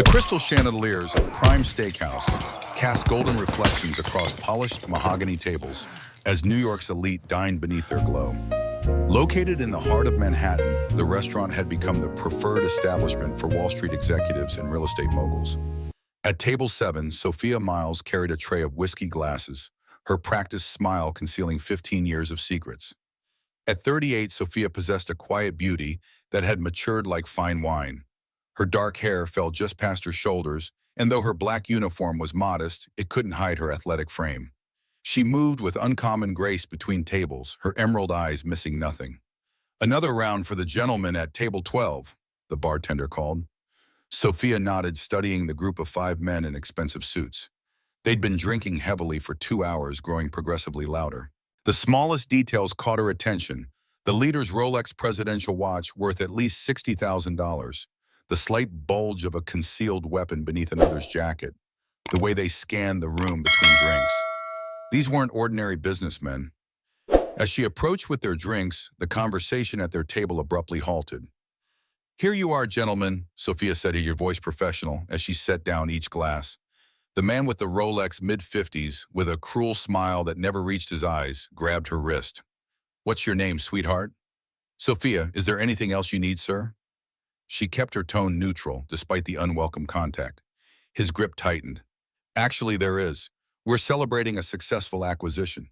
The crystal chandeliers of Prime Steakhouse cast golden reflections across polished mahogany tables as New York's elite dined beneath their glow. Located in the heart of Manhattan, the restaurant had become the preferred establishment for Wall Street executives and real estate moguls. At table 7, Sophia Miles carried a tray of whiskey glasses, her practiced smile concealing 15 years of secrets. At 38, Sophia possessed a quiet beauty that had matured like fine wine. Her dark hair fell just past her shoulders, and though her black uniform was modest, it couldn't hide her athletic frame. She moved with uncommon grace between tables, her emerald eyes missing nothing. "Another round for the gentleman at table 12, the bartender called. Sophia nodded, studying the group of 5 men in expensive suits. They'd been drinking heavily for 2 hours, growing progressively louder. The smallest details caught her attention. The leader's Rolex presidential watch worth at least $60,000. The slight bulge of a concealed weapon beneath another's jacket. The way they scanned the room between drinks. These weren't ordinary businessmen. As she approached with their drinks, the conversation at their table abruptly halted. "Here you are, gentlemen," Sophia said, her voice professional, as she set down each glass. The man with the Rolex mid-50s, with a cruel smile that never reached his eyes, grabbed her wrist. "What's your name, sweetheart?" "Sophia, is there anything else you need, sir?" She kept her tone neutral, despite the unwelcome contact. His grip tightened. "Actually, there is. We're celebrating a successful acquisition.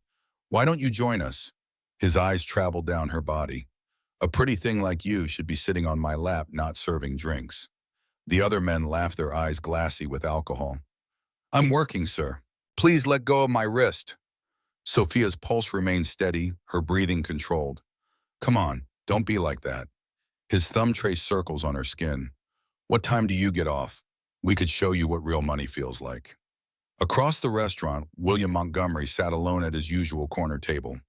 Why don't you join us?" His eyes traveled down her body. "A pretty thing like you should be sitting on my lap, not serving drinks." The other men laughed, their eyes glassy with alcohol. "I'm working, sir. Please let go of my wrist." Sophia's pulse remained steady, her breathing controlled. "Come on, don't be like that." His thumb traced circles on her skin. "What time do you get off? We could show you what real money feels like." Across the restaurant, William Montgomery sat alone at his usual corner table.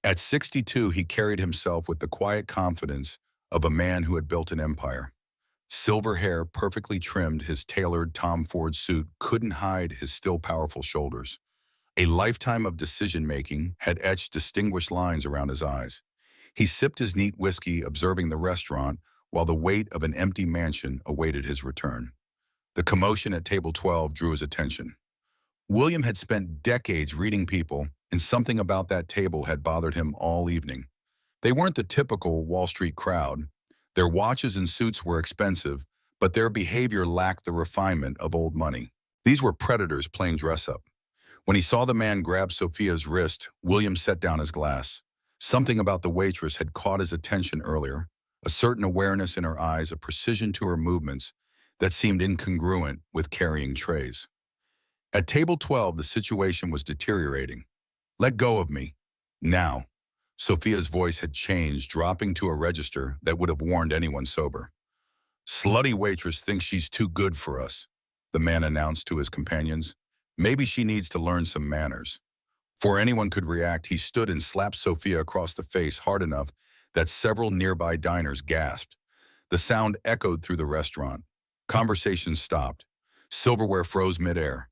At 62, he carried himself with the quiet confidence of a man who had built an empire. Silver hair perfectly trimmed, his tailored Tom Ford suit couldn't hide his still powerful shoulders. A lifetime of decision-making had etched distinguished lines around his eyes. He sipped his neat whiskey, observing the restaurant, while the weight of an empty mansion awaited his return. The commotion at table 12 drew his attention. William had spent decades reading people, and something about that table had bothered him all evening. They weren't the typical Wall Street crowd. Their watches and suits were expensive, but their behavior lacked the refinement of old money. These were predators playing dress-up. When he saw the man grab Sophia's wrist, William set down his glass. Something about the waitress had caught his attention earlier, a certain awareness in her eyes, a precision to her movements that seemed incongruent with carrying trays. At table 12, the situation was deteriorating. "Let go of me. Now." Sophia's voice had changed, dropping to a register that would have warned anyone sober. "Slutty Waitress thinks she's too good for us," the man announced to his companions. "Maybe she needs to learn some manners." Before anyone could react, he stood and slapped Sophia across the face hard enough that several nearby diners gasped. The sound echoed through the restaurant. Conversations stopped. Silverware froze midair.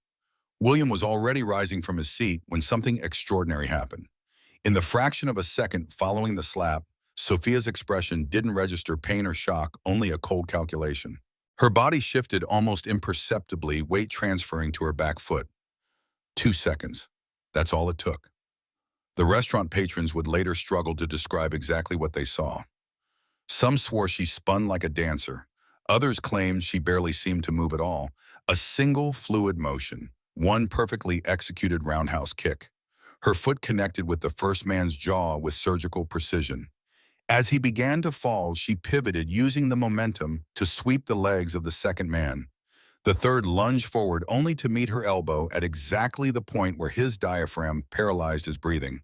William was already rising from his seat when something extraordinary happened. In the fraction of a second following the slap, Sophia's expression didn't register pain or shock, only a cold calculation. Her body shifted almost imperceptibly, weight transferring to her back foot. 2 seconds. That's all it took. The restaurant patrons would later struggle to describe exactly what they saw. Some swore she spun like a dancer. Others claimed she barely seemed to move at all. A single fluid motion, one perfectly executed roundhouse kick. Her foot connected with the first man's jaw with surgical precision. As he began to fall, she pivoted, using the momentum to sweep the legs of the second man. The third lunged forward, only to meet her elbow at exactly the point where his diaphragm paralyzed his breathing.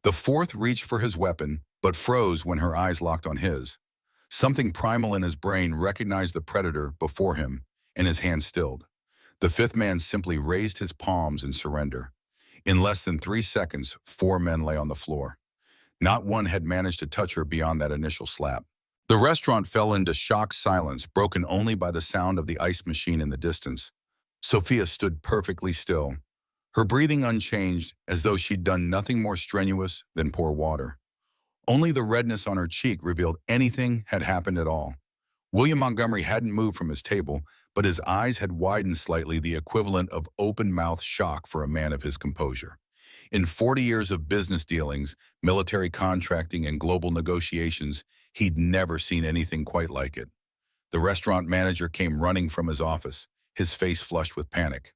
The fourth reached for his weapon, but froze when her eyes locked on his. Something primal in his brain recognized the predator before him, and his hand stilled. The fifth man simply raised his palms in surrender. In less than 3 seconds, 4 men lay on the floor. Not one had managed to touch her beyond that initial slap. The restaurant fell into shocked silence, broken only by the sound of the ice machine in the distance. Sophia stood perfectly still, her breathing unchanged, as though she'd done nothing more strenuous than pour water. Only the redness on her cheek revealed anything had happened at all. William Montgomery hadn't moved from his table, but his eyes had widened slightly, the equivalent of open-mouthed shock for a man of his composure. In 40 years of business dealings, military contracting, and global negotiations, he'd never seen anything quite like it. The restaurant manager came running from his office, his face flushed with panic.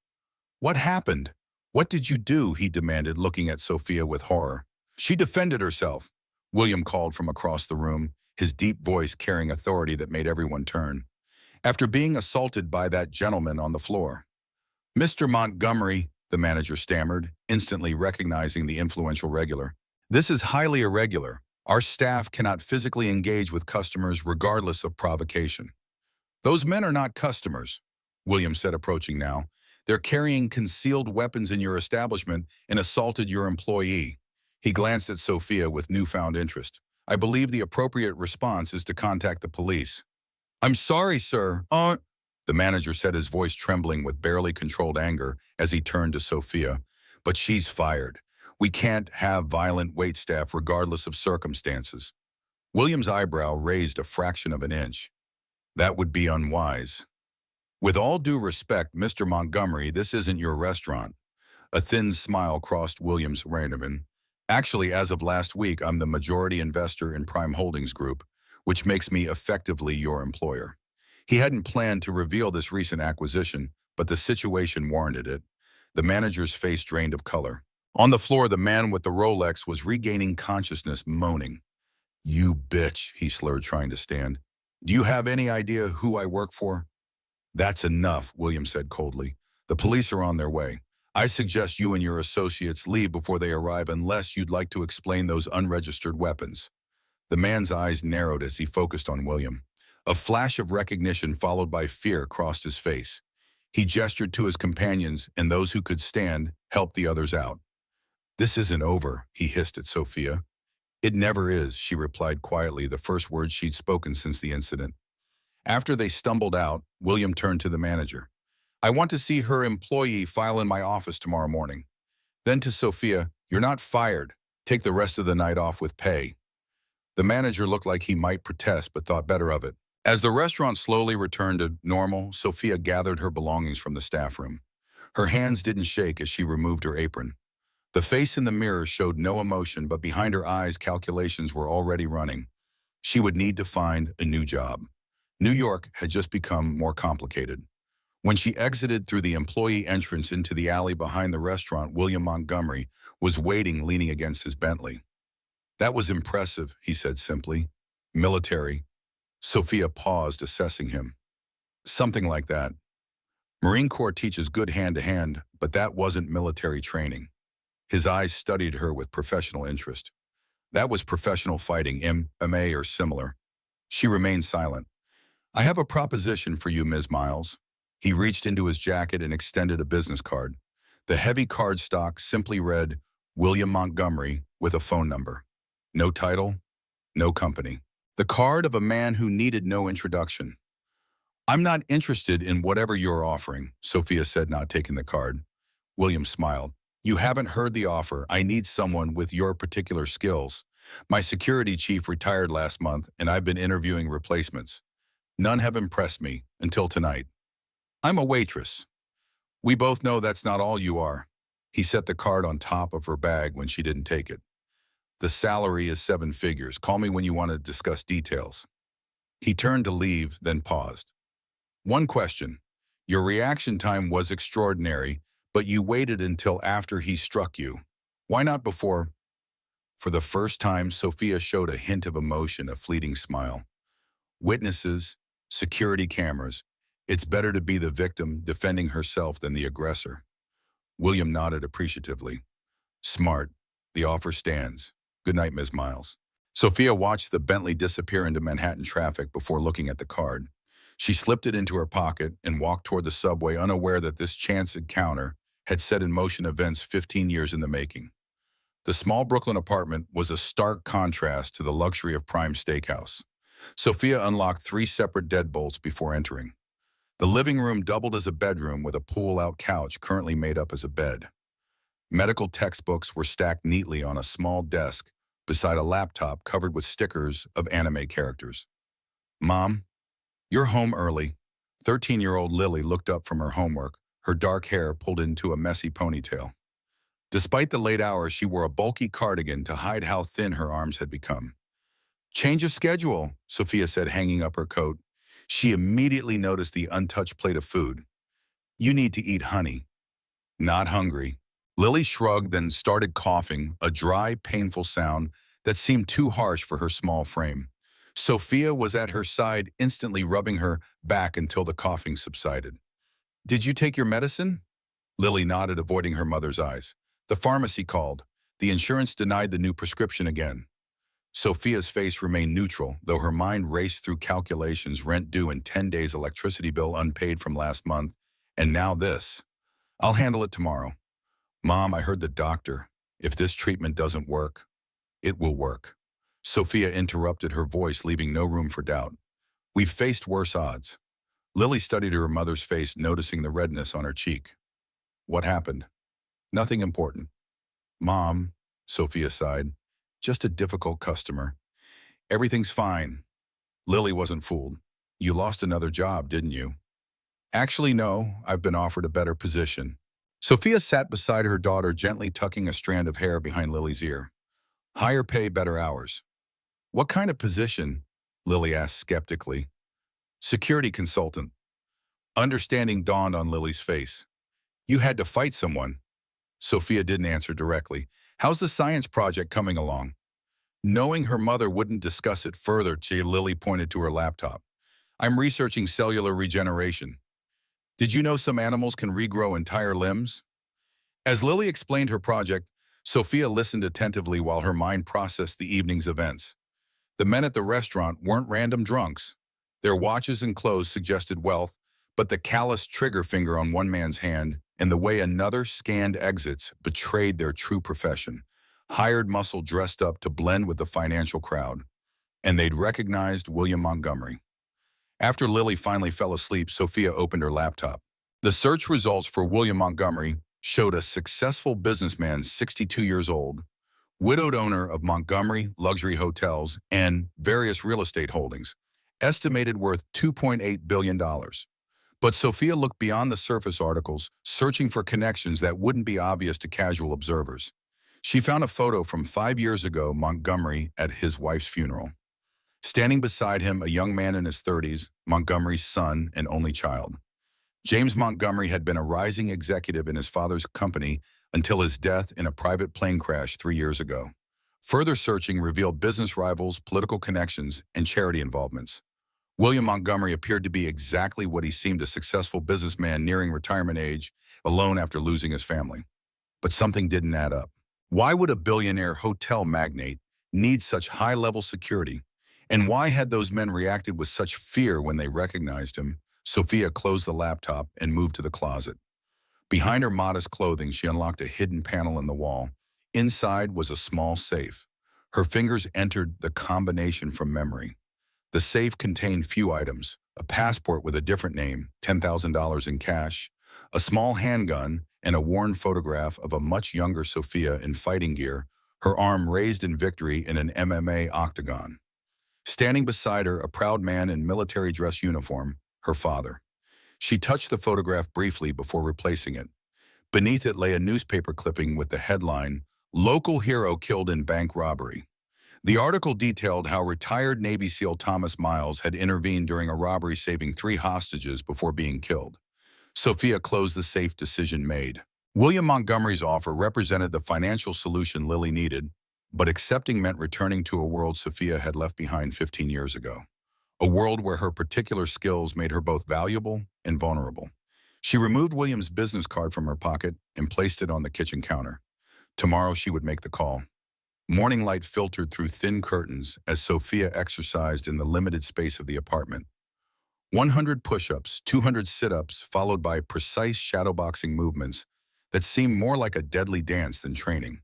"What happened? What did you do?" he demanded, looking at Sophia with horror. "She defended herself," William called from across the room, his deep voice carrying authority that made everyone turn. "After being assaulted by that gentleman on the floor." "Mr. Montgomery," the manager stammered, instantly recognizing the influential regular. "This is highly irregular. Our staff cannot physically engage with customers regardless of provocation." "Those men are not customers," William said, approaching now. "They're carrying concealed weapons in your establishment and assaulted your employee." He glanced at Sophia with newfound interest. "I believe the appropriate response is to contact the police." "I'm sorry, sir. The manager said, his voice trembling with barely controlled anger as he turned to Sophia. "But she's fired. We can't have violent waitstaff regardless of circumstances." William's eyebrow raised a fraction of an inch. "That would be unwise." "With all due respect, Mr. Montgomery, this isn't your restaurant." A thin smile crossed William's raiment. "Actually, as of last week, I'm the majority investor in Prime Holdings Group, which makes me effectively your employer." He hadn't planned to reveal this recent acquisition, but the situation warranted it. The manager's face drained of color. On the floor, the man with the Rolex was regaining consciousness, moaning. "You bitch," he slurred, trying to stand. "Do you have any idea who I work for?" "That's enough," William said coldly. "The police are on their way. I suggest you and your associates leave before they arrive, unless you'd like to explain those unregistered weapons." The man's eyes narrowed as he focused on William. A flash of recognition followed by fear crossed his face. He gestured to his companions, and those who could stand helped the others out. "This isn't over," he hissed at Sophia. "It never is," she replied quietly, the first words she'd spoken since the incident. After they stumbled out, William turned to the manager. "I want to see her employee file in my office tomorrow morning." Then to Sophia, "You're not fired. Take the rest of the night off with pay." The manager looked like he might protest, but thought better of it. As the restaurant slowly returned to normal, Sophia gathered her belongings from the staff room. Her hands didn't shake as she removed her apron. The face in the mirror showed no emotion, but behind her eyes, calculations were already running. She would need to find a new job. New York had just become more complicated. When she exited through the employee entrance into the alley behind the restaurant, William Montgomery was waiting, leaning against his Bentley. "That was impressive," he said simply. "Military." Sophia paused, assessing him. "Something like that. Marine Corps teaches good hand-to-hand, but that wasn't military training." His eyes studied her with professional interest. "That was professional fighting, MMA or similar." She remained silent. "I have a proposition for you, Ms. Miles." He reached into his jacket and extended a business card. The heavy cardstock simply read, "William Montgomery," with a phone number. No title, no company. The card of a man who needed no introduction. "I'm not interested in whatever you're offering," Sophia said, not taking the card. William smiled. "You haven't heard the offer. I need someone with your particular skills. My security chief retired last month, and I've been interviewing replacements. None have impressed me, until tonight. I'm a waitress. We both know that's not all you are." He set the card on top of her bag when she didn't take it. "The salary is 7 figures. Call me when you want to discuss details." He turned to leave, then paused. "One question. Your reaction time was extraordinary, but you waited until after he struck you. Why not before?" For the first time, Sophia showed a hint of emotion, a fleeting smile. "Witnesses, security cameras. It's better to be the victim defending herself than the aggressor." William nodded appreciatively. "Smart. The offer stands. Good night, Ms. Miles." Sophia watched the Bentley disappear into Manhattan traffic before looking at the card. She slipped it into her pocket and walked toward the subway, unaware that this chance encounter had set in motion events 15 years in the making. The small Brooklyn apartment was a stark contrast to the luxury of Prime Steakhouse. Sophia unlocked 3 separate deadbolts before entering. The living room doubled as a bedroom with a pull-out couch currently made up as a bed. Medical textbooks were stacked neatly on a small desk beside a laptop covered with stickers of anime characters. "Mom, You're home early. 13-year-old Lily looked up from her homework, her dark hair pulled into a messy ponytail. Despite the late hours, she wore a bulky cardigan to hide how thin her arms had become. Change of schedule, Sophia said, hanging up her coat. She immediately noticed the untouched plate of food. You need to eat honey. Not hungry. Lily shrugged, then started coughing, a dry, painful sound that seemed too harsh for her small frame. Sophia was at her side, instantly rubbing her back until the coughing subsided. Did you take your medicine? Lily nodded, avoiding her mother's eyes. The pharmacy called. The insurance denied the new prescription again. Sophia's face remained neutral, though her mind raced through calculations: rent due in 10 days, electricity bill unpaid from last month, and now this. I'll handle it tomorrow. Mom, I heard the doctor. If this treatment doesn't work, it will work. Sophia interrupted, her voice leaving no room for doubt. We've faced worse odds. Lily studied her mother's face, noticing the redness on her cheek. What happened? Nothing important. Mom, Sophia sighed. Just a difficult customer. Everything's fine. Lily wasn't fooled. You lost another job, didn't you? Actually, no. I've been offered a better position. Sophia sat beside her daughter, gently tucking a strand of hair behind Lily's ear. Higher pay, better hours. What kind of position? Lily asked skeptically. Security consultant. Understanding dawned on Lily's face. You had to fight someone. Sophia didn't answer directly. How's the science project coming along? Knowing her mother wouldn't discuss it further, Lily pointed to her laptop. I'm researching cellular regeneration. Did you know some animals can regrow entire limbs? As Lily explained her project, Sophia listened attentively while her mind processed the evening's events. The men at the restaurant weren't random drunks. Their watches and clothes suggested wealth, but the calloused trigger finger on one man's hand and the way another scanned exits betrayed their true profession. Hired muscle dressed up to blend with the financial crowd. And they'd recognized William Montgomery. After Lily finally fell asleep, Sophia opened her laptop. The search results for William Montgomery showed a successful businessman, 62 years old, widowed, owner of Montgomery luxury hotels and various real estate holdings, estimated worth $2.8 billion. But Sophia looked beyond the surface articles, searching for connections that wouldn't be obvious to casual observers. She found a photo from 5 years ago, Montgomery at his wife's funeral. Standing beside him, a young man in his 30s, Montgomery's son and only child. James Montgomery had been a rising executive in his father's company until his death in a private plane crash 3 years ago. Further searching revealed business rivals, political connections, and charity involvements. William Montgomery appeared to be exactly what he seemed: a successful businessman nearing retirement age, alone after losing his family. But something didn't add up. Why would a billionaire hotel magnate need such high-level security? And why had those men reacted with such fear when they recognized him? Sophia closed the laptop and moved to the closet. Behind her modest clothing, she unlocked a hidden panel in the wall. Inside was a small safe. Her fingers entered the combination from memory. The safe contained few items: a passport with a different name, $10,000 in cash, a small handgun, and a worn photograph of a much younger Sophia in fighting gear, her arm raised in victory in an MMA octagon. Standing beside her, a proud man in military dress uniform, her father. She touched the photograph briefly before replacing it. Beneath it lay a newspaper clipping with the headline, "Local Hero Killed in Bank Robbery." The article detailed how retired Navy SEAL Thomas Miles had intervened during a robbery, saving 3 hostages before being killed. Sophia closed the safe, decision made. William Montgomery's offer represented the financial solution Lily needed, but accepting meant returning to a world Sophia had left behind 15 years ago. A world where her particular skills made her both valuable and vulnerable. She removed William's business card from her pocket and placed it on the kitchen counter. Tomorrow she would make the call. Morning light filtered through thin curtains as Sophia exercised in the limited space of the apartment. 100 push-ups, 200 sit-ups, followed by precise shadowboxing movements that seemed more like a deadly dance than training.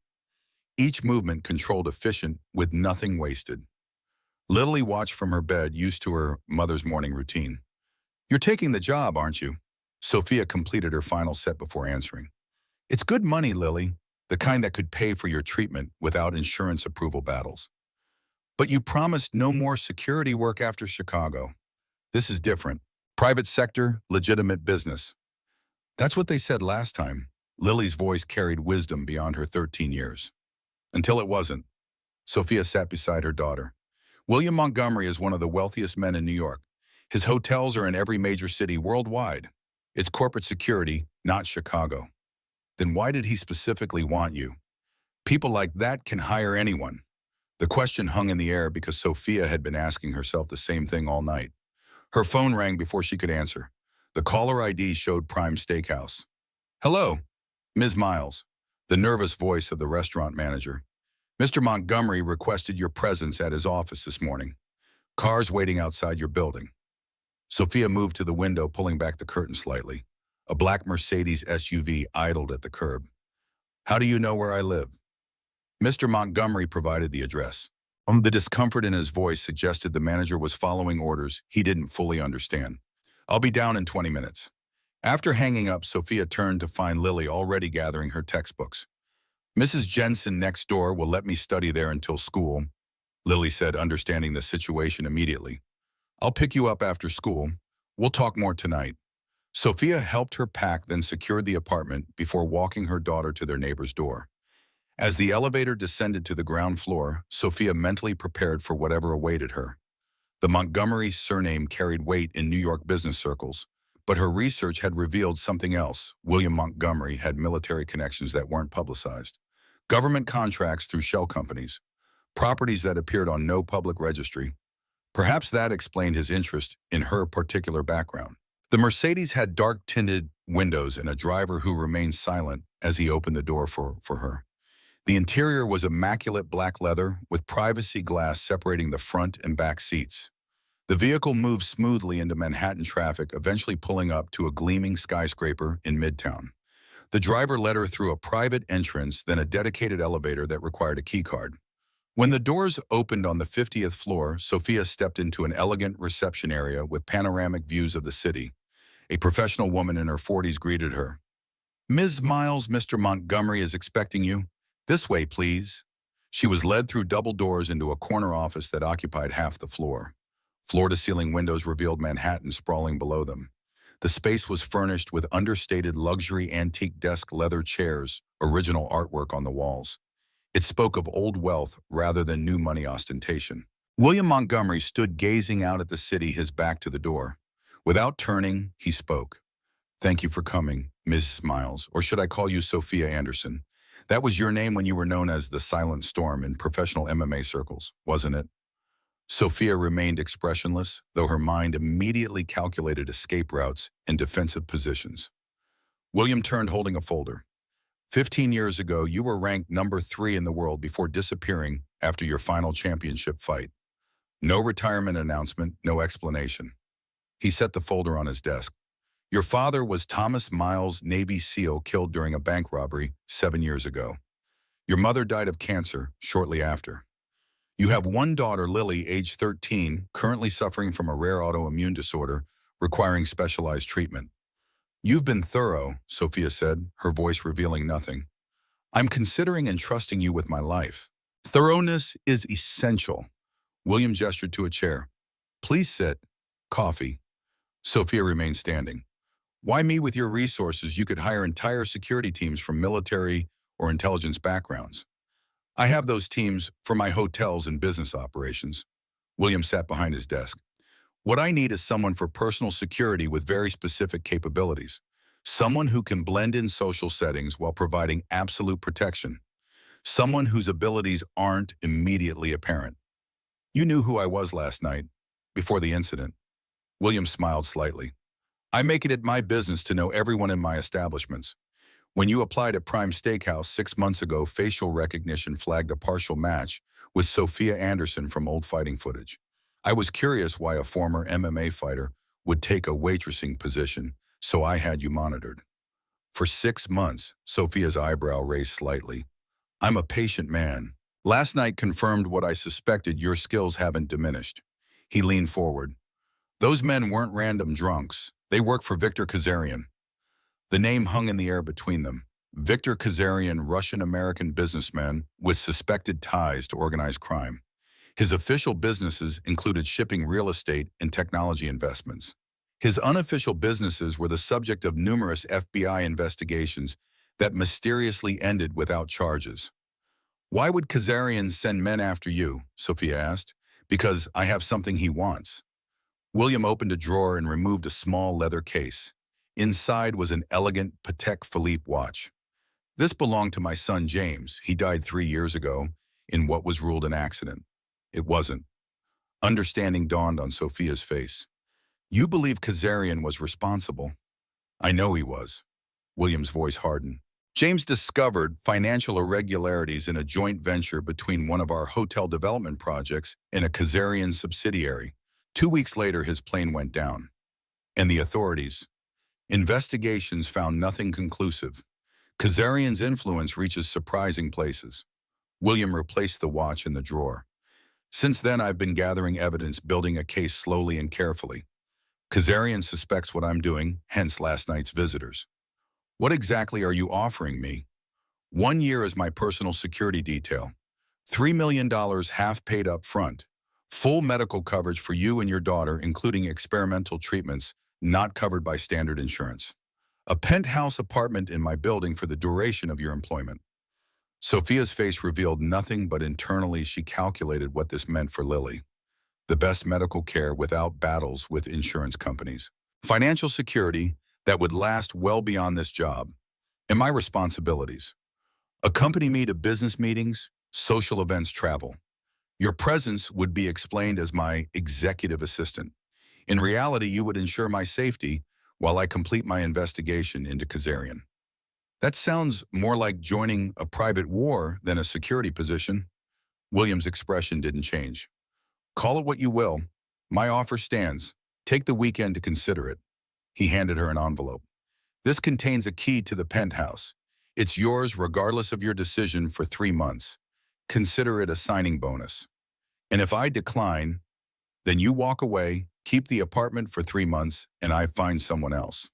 Each movement controlled, efficient, with nothing wasted. Lily watched from her bed, used to her mother's morning routine. "You're taking the job, aren't you?" Sophia completed her final set before answering. "It's good money, Lily. The kind that could pay for your treatment without insurance approval battles. But you promised no more security work after Chicago." This is different. Private sector, legitimate business. That's what they said last time. Lily's voice carried wisdom beyond her 13 years. Until it wasn't. Sophia sat beside her daughter. William Montgomery is one of the wealthiest men in New York. His hotels are in every major city worldwide. It's corporate security, not Chicago. Then why did he specifically want you? People like that can hire anyone. The question hung in the air because Sophia had been asking herself the same thing all night. Her phone rang before she could answer. The caller ID showed Prime Steakhouse. Hello, Ms. Miles, the nervous voice of the restaurant manager. Mr. Montgomery requested your presence at his office this morning. Cars waiting outside your building. Sophia moved to the window, pulling back the curtain slightly. A black Mercedes SUV idled at the curb. How do you know where I live? Mr. Montgomery provided the address. The discomfort in his voice suggested the manager was following orders he didn't fully understand. I'll be down in 20 minutes. After hanging up, Sophia turned to find Lily already gathering her textbooks. Mrs. Jensen next door will let me study there until school, Lily said, understanding the situation immediately. I'll pick you up after school. We'll talk more tonight. Sophia helped her pack, then secured the apartment before walking her daughter to their neighbor's door. As the elevator descended to the ground floor, Sophia mentally prepared for whatever awaited her. The Montgomery surname carried weight in New York business circles, but her research had revealed something else. William Montgomery had military connections that weren't publicized. Government contracts through shell companies. Properties that appeared on no public registry. Perhaps that explained his interest in her particular background. The Mercedes had dark-tinted windows and a driver who remained silent as he opened the door for her. The interior was immaculate black leather with privacy glass separating the front and back seats. The vehicle moved smoothly into Manhattan traffic, eventually pulling up to a gleaming skyscraper in Midtown. The driver led her through a private entrance, then a dedicated elevator that required a keycard. When the doors opened on the 50th floor, Sophia stepped into an elegant reception area with panoramic views of the city. A professional woman in her 40s greeted her. Ms. Miles, Mr. Montgomery is expecting you. This way, please. She was led through double doors into a corner office that occupied half the floor. Floor-to-ceiling windows revealed Manhattan sprawling below them. The space was furnished with understated luxury antique desk leather chairs, original artwork on the walls. It spoke of old wealth rather than new money ostentation. William Montgomery stood gazing out at the city, his back to the door. Without turning, he spoke. Thank you for coming, Ms. Miles, or should I call you Sophia Anderson? That was your name when you were known as the Silent Storm in professional MMA circles, wasn't it? Sophia remained expressionless, though her mind immediately calculated escape routes and defensive positions. William turned, holding a folder. 15 years ago, you were ranked number 3 in the world before disappearing after your final championship fight. No retirement announcement, no explanation. He set the folder on his desk. Your father was Thomas Miles, Navy SEAL, killed during a bank robbery 7 years ago. Your mother died of cancer shortly after. You have one daughter, Lily, age 13, currently suffering from a rare autoimmune disorder requiring specialized treatment. You've been thorough, Sophia said, her voice revealing nothing. I'm considering entrusting you with my life. Thoroughness is essential. William gestured to a chair. Please sit. Coffee. Sophia remained standing. Why me with your resources? You could hire entire security teams from military or intelligence backgrounds. I have those teams for my hotels and business operations. William sat behind his desk. What I need is someone for personal security with very specific capabilities. Someone who can blend in social settings while providing absolute protection. Someone whose abilities aren't immediately apparent. You knew who I was last night, before the incident. William smiled slightly. I make it my business to know everyone in my establishments. When you applied at Prime Steakhouse 6 months ago, facial recognition flagged a partial match with Sophia Anderson from old fighting footage. I was curious why a former MMA fighter would take a waitressing position, so I had you monitored. For 6 months, Sophia's eyebrow raised slightly. I'm a patient man. Last night confirmed what I suspected. Your skills haven't diminished. He leaned forward. Those men weren't random drunks. They work for Victor Kazarian. The name hung in the air between them. Victor Kazarian, Russian-American businessman with suspected ties to organized crime. His official businesses included shipping real estate and technology investments. His unofficial businesses were the subject of numerous FBI investigations that mysteriously ended without charges. "Why would Kazarian send men after you?" Sophia asked. "Because I have something he wants." William opened a drawer and removed a small leather case. Inside was an elegant Patek Philippe watch. "This belonged to my son James. He died 3 years ago in what was ruled an accident." It wasn't. Understanding dawned on Sophia's face. "You believe Kazarian was responsible?" "I know he was." William's voice hardened. "James discovered financial irregularities in a joint venture between one of our hotel development projects and a Kazarian subsidiary. 2 weeks later, his plane went down. And the authorities? Investigations found nothing conclusive. Kazarian's influence reaches surprising places." William replaced the watch in the drawer. "Since then, I've been gathering evidence, building a case slowly and carefully. Kazarian suspects what I'm doing, hence last night's visitors." "What exactly are you offering me?" 1 year as my personal security detail. $3 million half paid up front. Full medical coverage for you and your daughter, including experimental treatments not covered by standard insurance. A penthouse apartment in my building for the duration of your employment." Sophia's face revealed nothing, but internally she calculated what this meant for Lily. The best medical care without battles with insurance companies. Financial security that would last well beyond this job. And my responsibilities: accompany me to business meetings, social events, travel. Your presence would be explained as my executive assistant. In reality, you would ensure my safety while I complete my investigation into Kazarian. That sounds more like joining a private war than a security position. William's expression didn't change. "Call it what you will. My offer stands. Take the weekend to consider it." He handed her an envelope. "This contains a key to the penthouse. It's yours regardless of your decision for 3 months. Consider it a signing bonus. And if I decline, then you walk away, keep the apartment for 3 months, and I find someone else."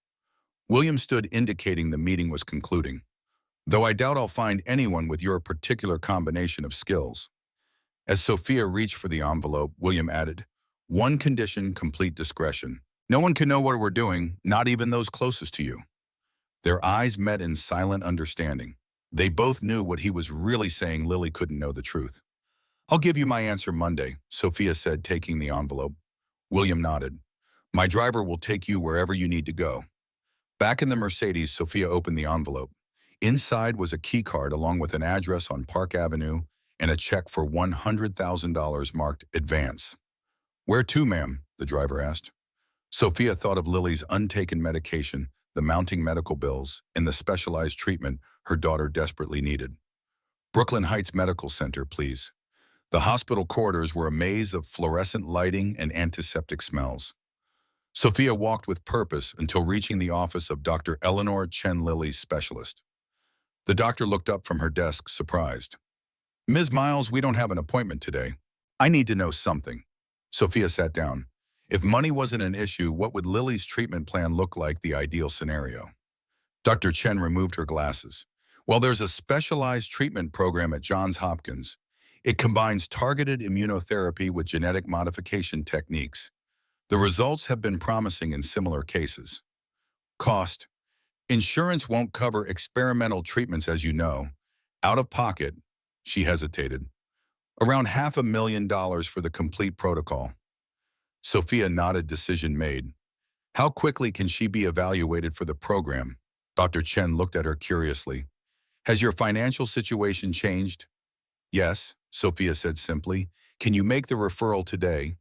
William stood, indicating the meeting was concluding. "Though I doubt I'll find anyone with your particular combination of skills." As Sophia reached for the envelope, William added, "One condition, complete discretion. No one can know what we're doing, not even those closest to you." Their eyes met in silent understanding. They both knew what he was really saying. Lily couldn't know the truth. "I'll give you my answer Monday," Sophia said, taking the envelope. William nodded. "My driver will take you wherever you need to go." Back in the Mercedes, Sophia opened the envelope. Inside was a key card along with an address on Park Avenue and a check for $100,000 marked advance. "Where to, ma'am?" the driver asked. Sophia thought of Lily's untaken medication, the mounting medical bills, and the specialized treatment her daughter desperately needed. "Brooklyn Heights Medical Center, please." The hospital corridors were a maze of fluorescent lighting and antiseptic smells. Sophia walked with purpose until reaching the office of Dr. Eleanor Chen, Lily's specialist. The doctor looked up from her desk, surprised. "Ms. Miles, we don't have an appointment today." "I need to know something." Sophia sat down. If money wasn't an issue, what would Lily's treatment plan look like, the ideal scenario? Dr. Chen removed her glasses. "Well, there's a specialized treatment program at Johns Hopkins. It combines targeted immunotherapy with genetic modification techniques. The results have been promising in similar cases." "Cost?" "Insurance won't cover experimental treatments, as you know. Out of pocket," she hesitated, "around $500,000 for the complete protocol." Sophia nodded, decision made. "How quickly can she be evaluated for the program?" Dr. Chen looked at her curiously. "Has your financial situation changed?" "Yes," Sophia said simply. "Can you make the referral today?"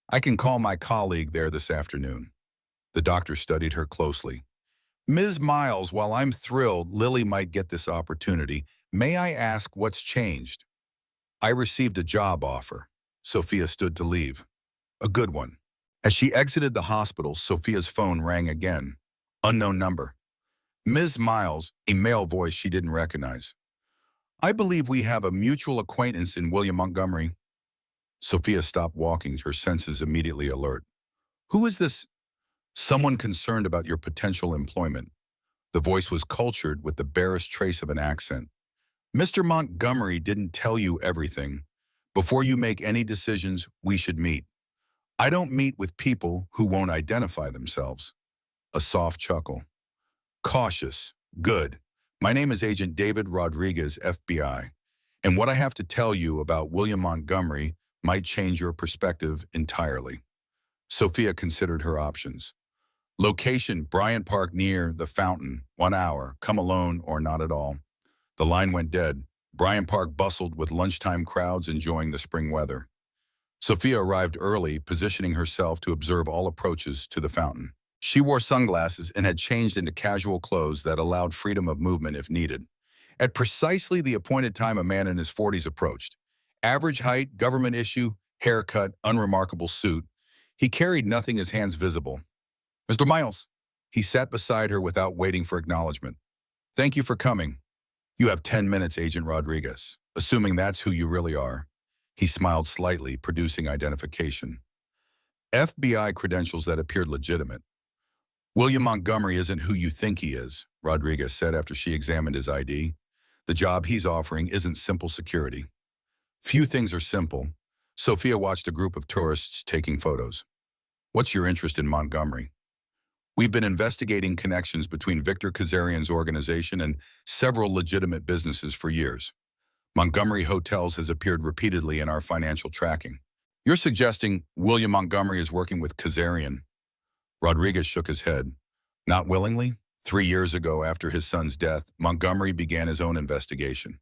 "I can call my colleague there this afternoon." The doctor studied her closely. "Ms. Miles, while I'm thrilled Lily might get this opportunity, may I ask what's changed?" "I received a job offer." Sophia stood to leave. "A good one." As she exited the hospital, Sophia's phone rang again. Unknown number. "Ms. Miles," a male voice she didn't recognize. "I believe we have a mutual acquaintance in William Montgomery." Sophia stopped walking, her senses immediately alert. "Who is this?" "Someone concerned about your potential employment." The voice was cultured with the barest trace of an accent. "Mr. Montgomery didn't tell you everything, Before you make any decisions, we should meet. I don't meet with people who won't identify themselves. A soft chuckle. Cautious. Good. My name is Agent David Rodriguez, FBI, and what I have to tell you about William Montgomery might change your perspective entirely. Sophia considered her options. Location, Bryant Park near the fountain, 1 hour, come alone or not at all. The line went dead. Bryant Park bustled with lunchtime crowds enjoying the spring weather. Sophia arrived early, positioning herself to observe all approaches to the fountain. She wore sunglasses and had changed into casual clothes that allowed freedom of movement if needed. At precisely the appointed time, a man in his 40s approached. Average height, government issue, haircut, unremarkable suit. He carried nothing, his hands visible. Mr. Miles. He sat beside her without waiting for acknowledgement. Thank you for coming. You have 10 minutes, Agent Rodriguez, assuming that's who you really are. He smiled slightly, producing identification. FBI credentials that appeared legitimate. William Montgomery isn't who you think he is, Rodriguez said after she examined his ID. The job he's offering isn't simple security. Few things are simple. Sophia watched a group of tourists taking photos. What's your interest in Montgomery? We've been investigating connections between Victor Kazarian's organization and several legitimate businesses for years. Montgomery Hotels has appeared repeatedly in our financial tracking. You're suggesting William Montgomery is working with Kazarian? Rodriguez shook his head. Not willingly. 3 years ago, after his son's death, Montgomery began his own investigation.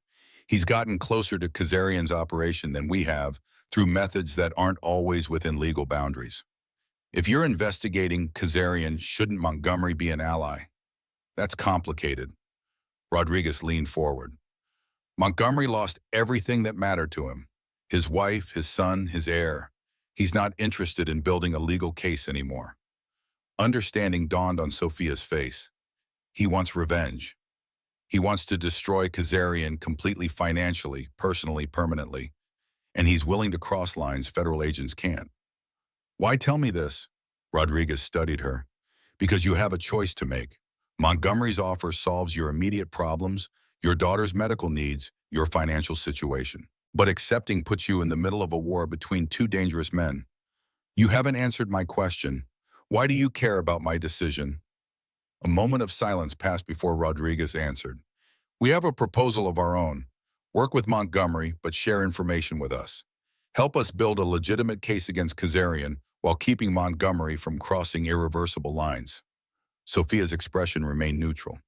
He's gotten closer to Kazarian's operation than we have through methods that aren't always within legal boundaries. If you're investigating Kazarian, shouldn't Montgomery be an ally? That's complicated. Rodriguez leaned forward. Montgomery lost everything that mattered to him. His wife, his son, his heir. He's not interested in building a legal case anymore. Understanding dawned on Sophia's face. He wants revenge. He wants to destroy Kazarian completely financially, personally, permanently. And he's willing to cross lines federal agents can't. Why tell me this? Rodriguez studied her. Because you have a choice to make. Montgomery's offer solves your immediate problems, your daughter's medical needs, your financial situation. But accepting puts you in the middle of a war between two dangerous men. You haven't answered my question. Why do you care about my decision? A moment of silence passed before Rodriguez answered. We have a proposal of our own. Work with Montgomery, but share information with us. Help us build a legitimate case against Kazarian while keeping Montgomery from crossing irreversible lines. Sophia's expression remained neutral.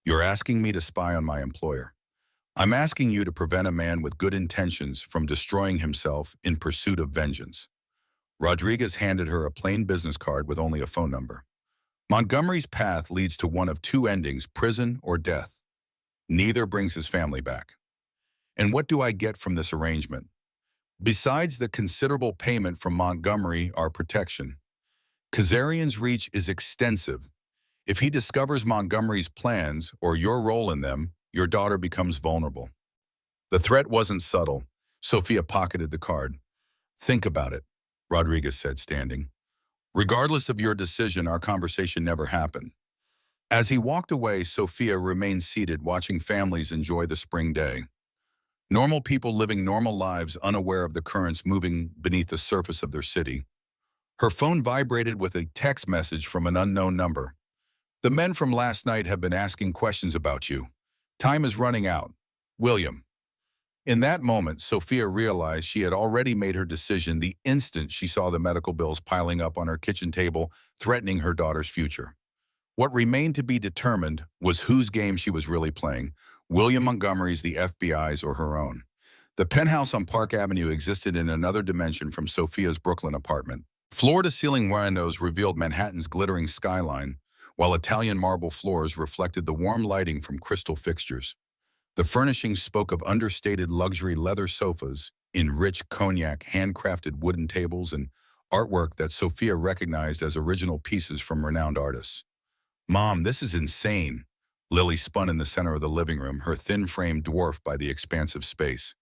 You're asking me to spy on my employer. I'm asking you to prevent a man with good intentions from destroying himself in pursuit of vengeance. Rodriguez handed her a plain business card with only a phone number. Montgomery's path leads to one of two endings, prison or death. Neither brings his family back. And what do I get from this arrangement? Besides the considerable payment from Montgomery, our protection. Kazarian's reach is extensive. If he discovers Montgomery's plans or your role in them, your daughter becomes vulnerable. The threat wasn't subtle. Sophia pocketed the card. Think about it, Rodriguez said, standing. Regardless of your decision, our conversation never happened. As he walked away, Sophia remained seated, watching families enjoy the spring day. Normal people living normal lives, unaware of the currents moving beneath the surface of their city. Her phone vibrated with a text message from an unknown number. The men from last night have been asking questions about you. Time is running out. William. In that moment, Sophia realized she had already made her decision the instant she saw the medical bills piling up on her kitchen table, threatening her daughter's future. What remained to be determined was whose game she was really playing, William Montgomery's, the FBI's, or her own. The penthouse on Park Avenue existed in another dimension from Sophia's Brooklyn apartment. Floor-to-ceiling windows revealed Manhattan's glittering skyline, while Italian marble floors reflected the warm lighting from crystal fixtures. The furnishings spoke of understated luxury leather sofas, in rich cognac handcrafted wooden tables, and artwork that Sophia recognized as original pieces from renowned artists. Mom, this is insane. Lily spun in the center of the living room, her thin frame dwarfed by the expansive space.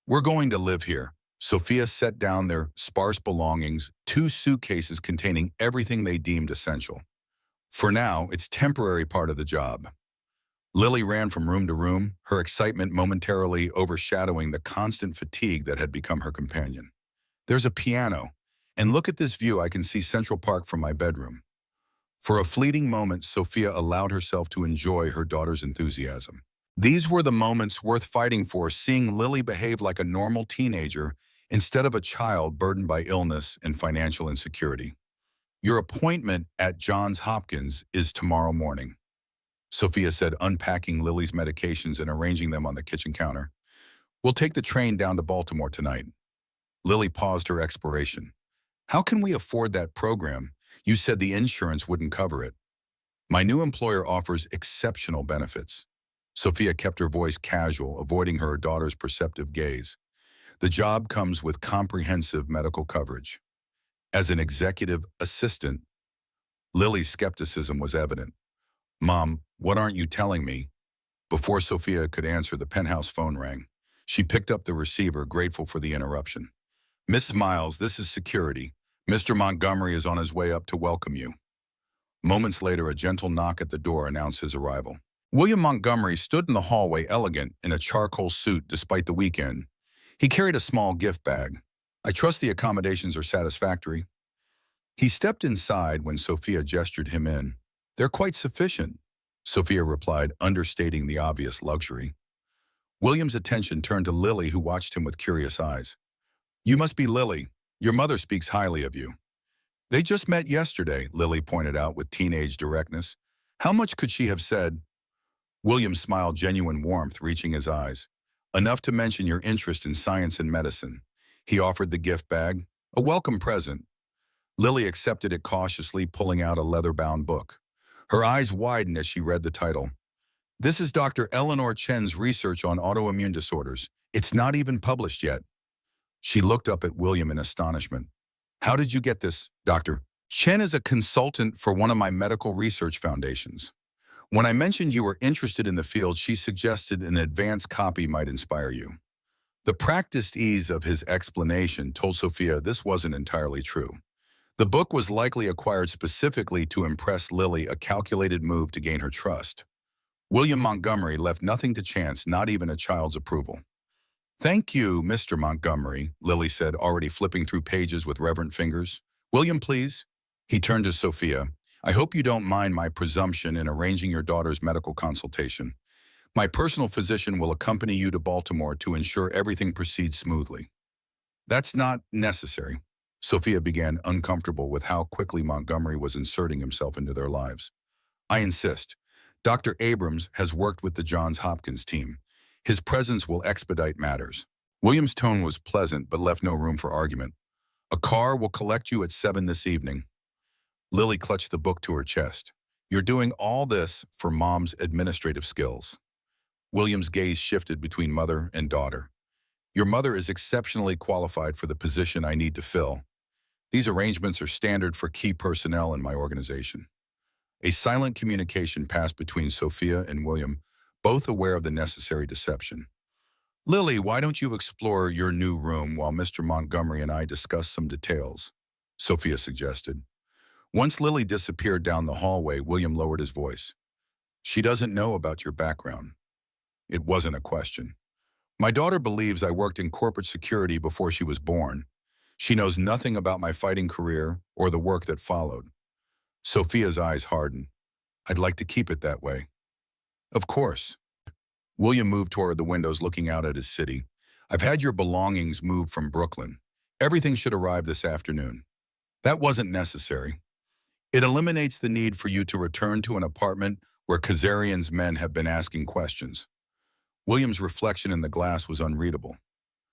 We're going to live here. Sophia set down their sparse belongings, 2 suitcases containing everything they deemed essential. For now, it's temporary part of the job. Lily ran from room to room, her excitement momentarily overshadowing the constant fatigue that had become her companion. There's a piano, and look at this view. I can see Central Park from my bedroom. For a fleeting moment, Sophia allowed herself to enjoy her daughter's enthusiasm. These were the moments worth fighting for, seeing Lily behave like a normal teenager instead of a child burdened by illness and financial insecurity. Your appointment at Johns Hopkins is tomorrow morning, Sophia said, unpacking Lily's medications and arranging them on the kitchen counter. We'll take the train down to Baltimore tonight. Lily paused her exploration. How can we afford that program? You said the insurance wouldn't cover it. My new employer offers exceptional benefits. Sophia kept her voice casual, avoiding her daughter's perceptive gaze. The job comes with comprehensive medical coverage. As an executive assistant, Lily's skepticism was evident. Mom, what aren't you telling me? Before Sophia could answer, the penthouse phone rang. She picked up the receiver, grateful for the interruption. Miss Miles, this is security. Mr. Montgomery is on his way up to welcome you. Moments later, a gentle knock at the door announced his arrival. William Montgomery stood in the hallway, elegant in a charcoal suit despite the weekend. He carried a small gift bag. I trust the accommodations are satisfactory. He stepped inside when Sophia gestured him in. They're quite sufficient, Sophia replied, understating the obvious luxury. William's attention turned to Lily, who watched him with curious eyes. You must be Lily. Your mother speaks highly of you. They just met yesterday, Lily pointed out with teenage directness. How much could she have said? William smiled, genuine warmth reaching his eyes. Enough to mention your interest in science and medicine. He offered the gift bag, a welcome present. Lily accepted it cautiously, pulling out a leather-bound book. Her eyes widened as she read the title. This is Dr. Eleanor Chen's research on autoimmune disorders. It's not even published yet. She looked up at William in astonishment. How did you get this, Doctor? Chen is a consultant for one of my medical research foundations. When I mentioned you were interested in the field, she suggested an advanced copy might inspire you. The practiced ease of his explanation told Sophia this wasn't entirely true. The book was likely acquired specifically to impress Lily, a calculated move to gain her trust. William Montgomery left nothing to chance, not even a child's approval. Thank you, Mr. Montgomery, Lily said, already flipping through pages with reverent fingers. William, please. He turned to Sophia. I hope you don't mind my presumption in arranging your daughter's medical consultation. My personal physician will accompany you to Baltimore to ensure everything proceeds smoothly. That's not necessary. Sophia began, uncomfortable with how quickly Montgomery was inserting himself into their lives. I insist. Dr. Abrams has worked with the Johns Hopkins team. His presence will expedite matters. William's tone was pleasant but left no room for argument. A car will collect you at 7 this evening. Lily clutched the book to her chest. You're doing all this for Mom's administrative skills. William's gaze shifted between mother and daughter. Your mother is exceptionally qualified for the position I need to fill. These arrangements are standard for key personnel in my organization. A silent communication passed between Sophia and William, both aware of the necessary deception. Lily, why don't you explore your new room while Mr. Montgomery and I discuss some details? Sophia suggested. Once Lily disappeared down the hallway, William lowered his voice. She doesn't know about your background. It wasn't a question. My daughter believes I worked in corporate security before she was born. She knows nothing about my fighting career or the work that followed. Sophia's eyes hardened. I'd like to keep it that way. Of course. William moved toward the windows, looking out at his city. I've had your belongings moved from Brooklyn. Everything should arrive this afternoon. That wasn't necessary. It eliminates the need for you to return to an apartment where Kazarian's men have been asking questions. William's reflection in the glass was unreadable.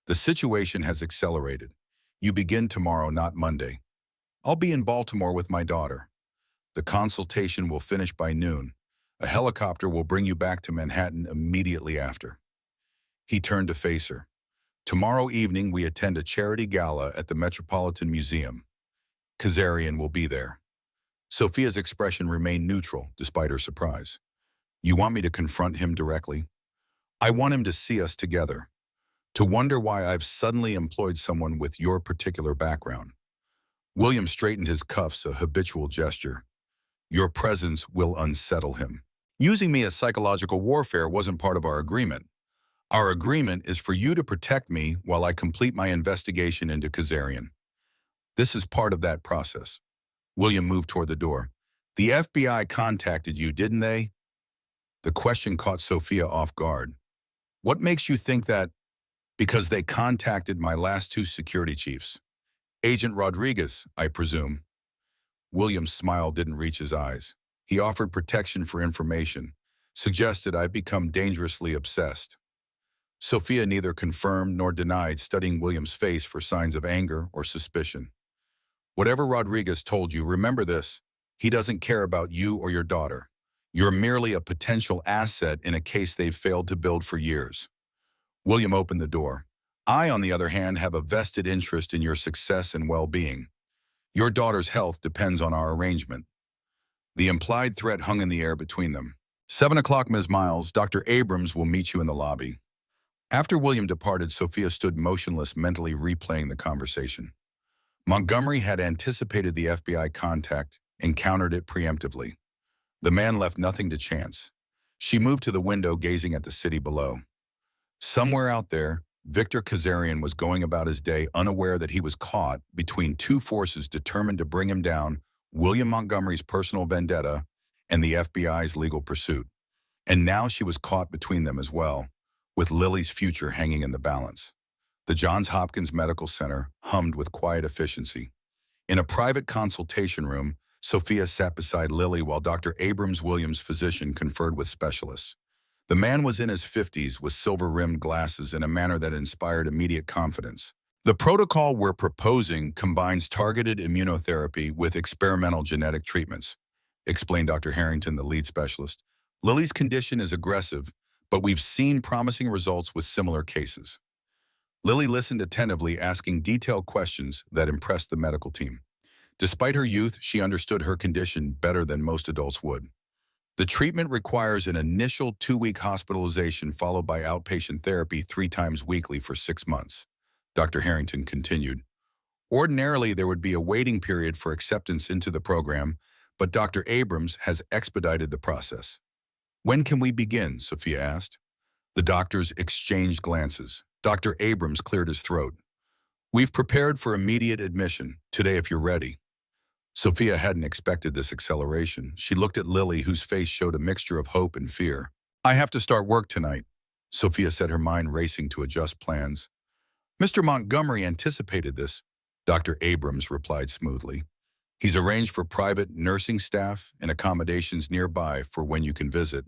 The situation has accelerated. You begin tomorrow, not Monday. I'll be in Baltimore with my daughter. The consultation will finish by noon. A helicopter will bring you back to Manhattan immediately after. He turned to face her. Tomorrow evening, we attend a charity gala at the Metropolitan Museum. Kazarian will be there. Sophia's expression remained neutral, despite her surprise. You want me to confront him directly? I want him to see us together. To wonder why I've suddenly employed someone with your particular background. William straightened his cuffs, a habitual gesture. Your presence will unsettle him. Using me as psychological warfare wasn't part of our agreement. Our agreement is for you to protect me while I complete my investigation into Kazarian. This is part of that process. William moved toward the door. The FBI contacted you, didn't they? The question caught Sophia off guard. What makes you think that? Because they contacted my last two security chiefs. Agent Rodriguez, I presume. William's smile didn't reach his eyes. He offered protection for information, suggested I become dangerously obsessed. Sophia neither confirmed nor denied studying William's face for signs of anger or suspicion. Whatever Rodriguez told you, remember this. He doesn't care about you or your daughter. You're merely a potential asset in a case they've failed to build for years. William opened the door. I, on the other hand, have a vested interest in your success and well-being. Your daughter's health depends on our arrangement. The implied threat hung in the air between them. 7 o'clock, Ms. Miles. Dr. Abrams will meet you in the lobby. After William departed, Sophia stood motionless, mentally replaying the conversation. Montgomery had anticipated the FBI contact and countered it preemptively. The man left nothing to chance. She moved to the window, gazing at the city below. Somewhere out there, Victor Kazarian was going about his day unaware that he was caught between two forces determined to bring him down: William Montgomery's personal vendetta and the FBI's legal pursuit. And now she was caught between them as well, with Lily's future hanging in the balance. The Johns Hopkins Medical Center hummed with quiet efficiency. In a private consultation room, Sophia sat beside Lily while Dr. Abrams, Williams' physician, conferred with specialists. The man was in his 50s with silver-rimmed glasses in a manner that inspired immediate confidence. The protocol we're proposing combines targeted immunotherapy with experimental genetic treatments, explained Dr. Harrington, the lead specialist. Lily's condition is aggressive, but we've seen promising results with similar cases. Lily listened attentively, asking detailed questions that impressed the medical team. Despite her youth, she understood her condition better than most adults would. The treatment requires an initial 2-week hospitalization followed by outpatient therapy 3 times weekly for 6 months. Dr. Harrington continued. Ordinarily, there would be a waiting period for acceptance into the program, but Dr. Abrams has expedited the process. When can we begin? Sophia asked. The doctors exchanged glances. Dr. Abrams cleared his throat. We've prepared for immediate admission, today if you're ready. Sophia hadn't expected this acceleration. She looked at Lily, whose face showed a mixture of hope and fear. I have to start work tonight, Sophia said, her mind racing to adjust plans. Mr. Montgomery anticipated this, Dr. Abrams replied smoothly. He's arranged for private nursing staff and accommodations nearby for when you can visit.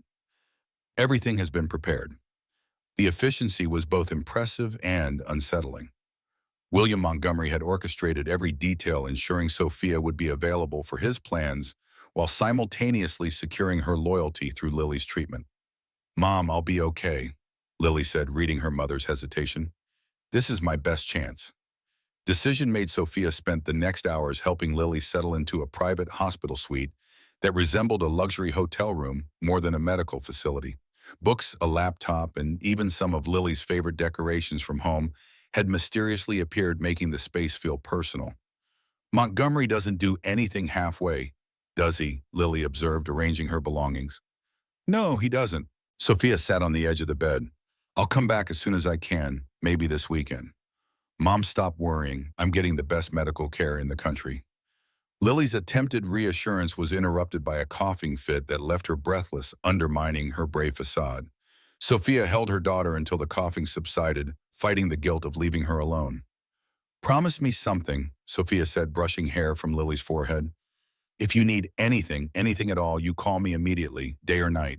Everything has been prepared. The efficiency was both impressive and unsettling. William Montgomery had orchestrated every detail, ensuring Sophia would be available for his plans while simultaneously securing her loyalty through Lily's treatment. Mom, I'll be okay, Lily said, reading her mother's hesitation. This is my best chance. Decision made. Sophia spent the next hours helping Lily settle into a private hospital suite that resembled a luxury hotel room more than a medical facility. Books, a laptop, and even some of Lily's favorite decorations from home had mysteriously appeared, making the space feel personal. Montgomery doesn't do anything halfway, does he? Lily observed, arranging her belongings. No, he doesn't. Sophia sat on the edge of the bed. I'll come back as soon as I can, maybe this weekend. Mom, stop worrying. I'm getting the best medical care in the country. Lily's attempted reassurance was interrupted by a coughing fit that left her breathless, undermining her brave facade. Sophia held her daughter until the coughing subsided, fighting the guilt of leaving her alone. Promise me something, Sophia said, brushing hair from Lily's forehead. If you need anything at all, you call me immediately, day or night.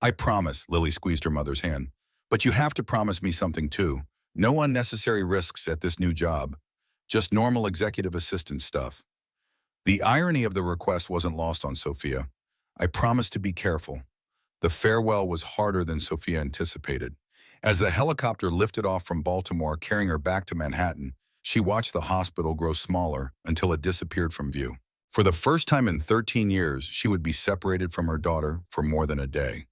I promise, Lily squeezed her mother's hand. But you have to promise me something too. No unnecessary risks at this new job. Just normal executive assistant stuff. The irony of the request wasn't lost on Sophia. I promise to be careful. The farewell was harder than Sophia anticipated. As the helicopter lifted off from Baltimore, carrying her back to Manhattan, she watched the hospital grow smaller until it disappeared from view. For the first time in 13 years, she would be separated from her daughter for more than a day.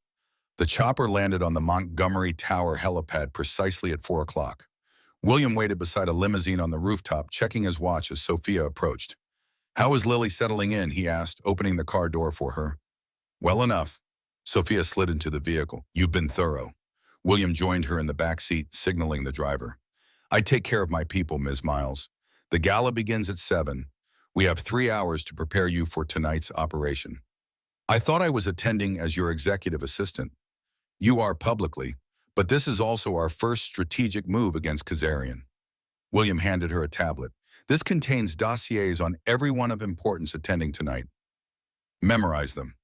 The chopper landed on the Montgomery Tower helipad precisely at 4 o'clock. William waited beside a limousine on the rooftop, checking his watch as Sophia approached. How is Lily settling in? He asked, opening the car door for her. Well enough, Sophia slid into the vehicle. "You've been thorough." William joined her in the back seat, signaling the driver. "I take care of my people, Ms. Miles. The gala begins at 7. We have 3 hours to prepare you for tonight's operation." "I thought I was attending as your executive assistant." "You are publicly, but this is also our first strategic move against Kazarian." William handed her a tablet. "This contains dossiers on everyone of importance attending tonight. Memorize them."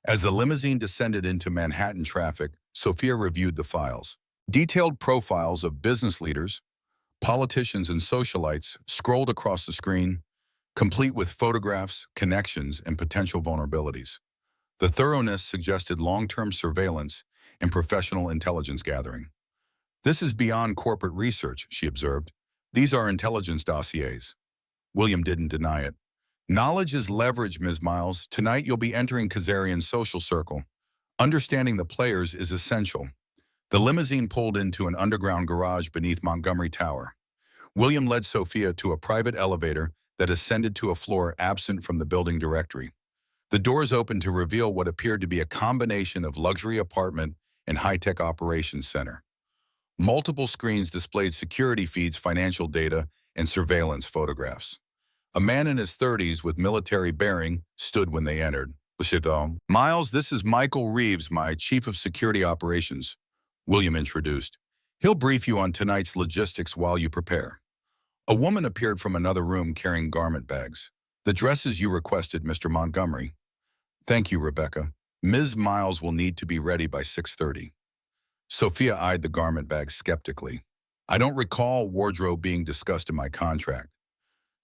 As the limousine descended into Manhattan traffic, Sophia reviewed the files. Detailed profiles of business leaders, politicians, and socialites scrolled across the screen, complete with photographs, connections, and potential vulnerabilities. The thoroughness suggested long-term surveillance and professional intelligence gathering. "This is beyond corporate research," she observed. "These are intelligence dossiers." William didn't deny it. "Knowledge is leverage, Ms. Miles. Tonight you'll be entering Kazarian's social circle. Understanding the players is essential." The limousine pulled into an underground garage beneath Montgomery Tower. William led Sophia to a private elevator that ascended to a floor absent from the building directory. The doors opened to reveal what appeared to be a combination of luxury apartment and high-tech operations center. Multiple screens displayed security feeds, financial data, and surveillance photographs. A man in his 30s with military bearing stood when they entered. "Miles, this is Michael Reeves, my Chief of Security Operations," William introduced. "He'll brief you on tonight's logistics while you prepare." A woman appeared from another room carrying garment bags. "The dresses you requested, Mr. Montgomery." "Thank you, Rebecca. Ms. Miles will need to be ready by 6:30. Sophia eyed the garment bag skeptically. "I don't recall wardrobe being discussed in my contract."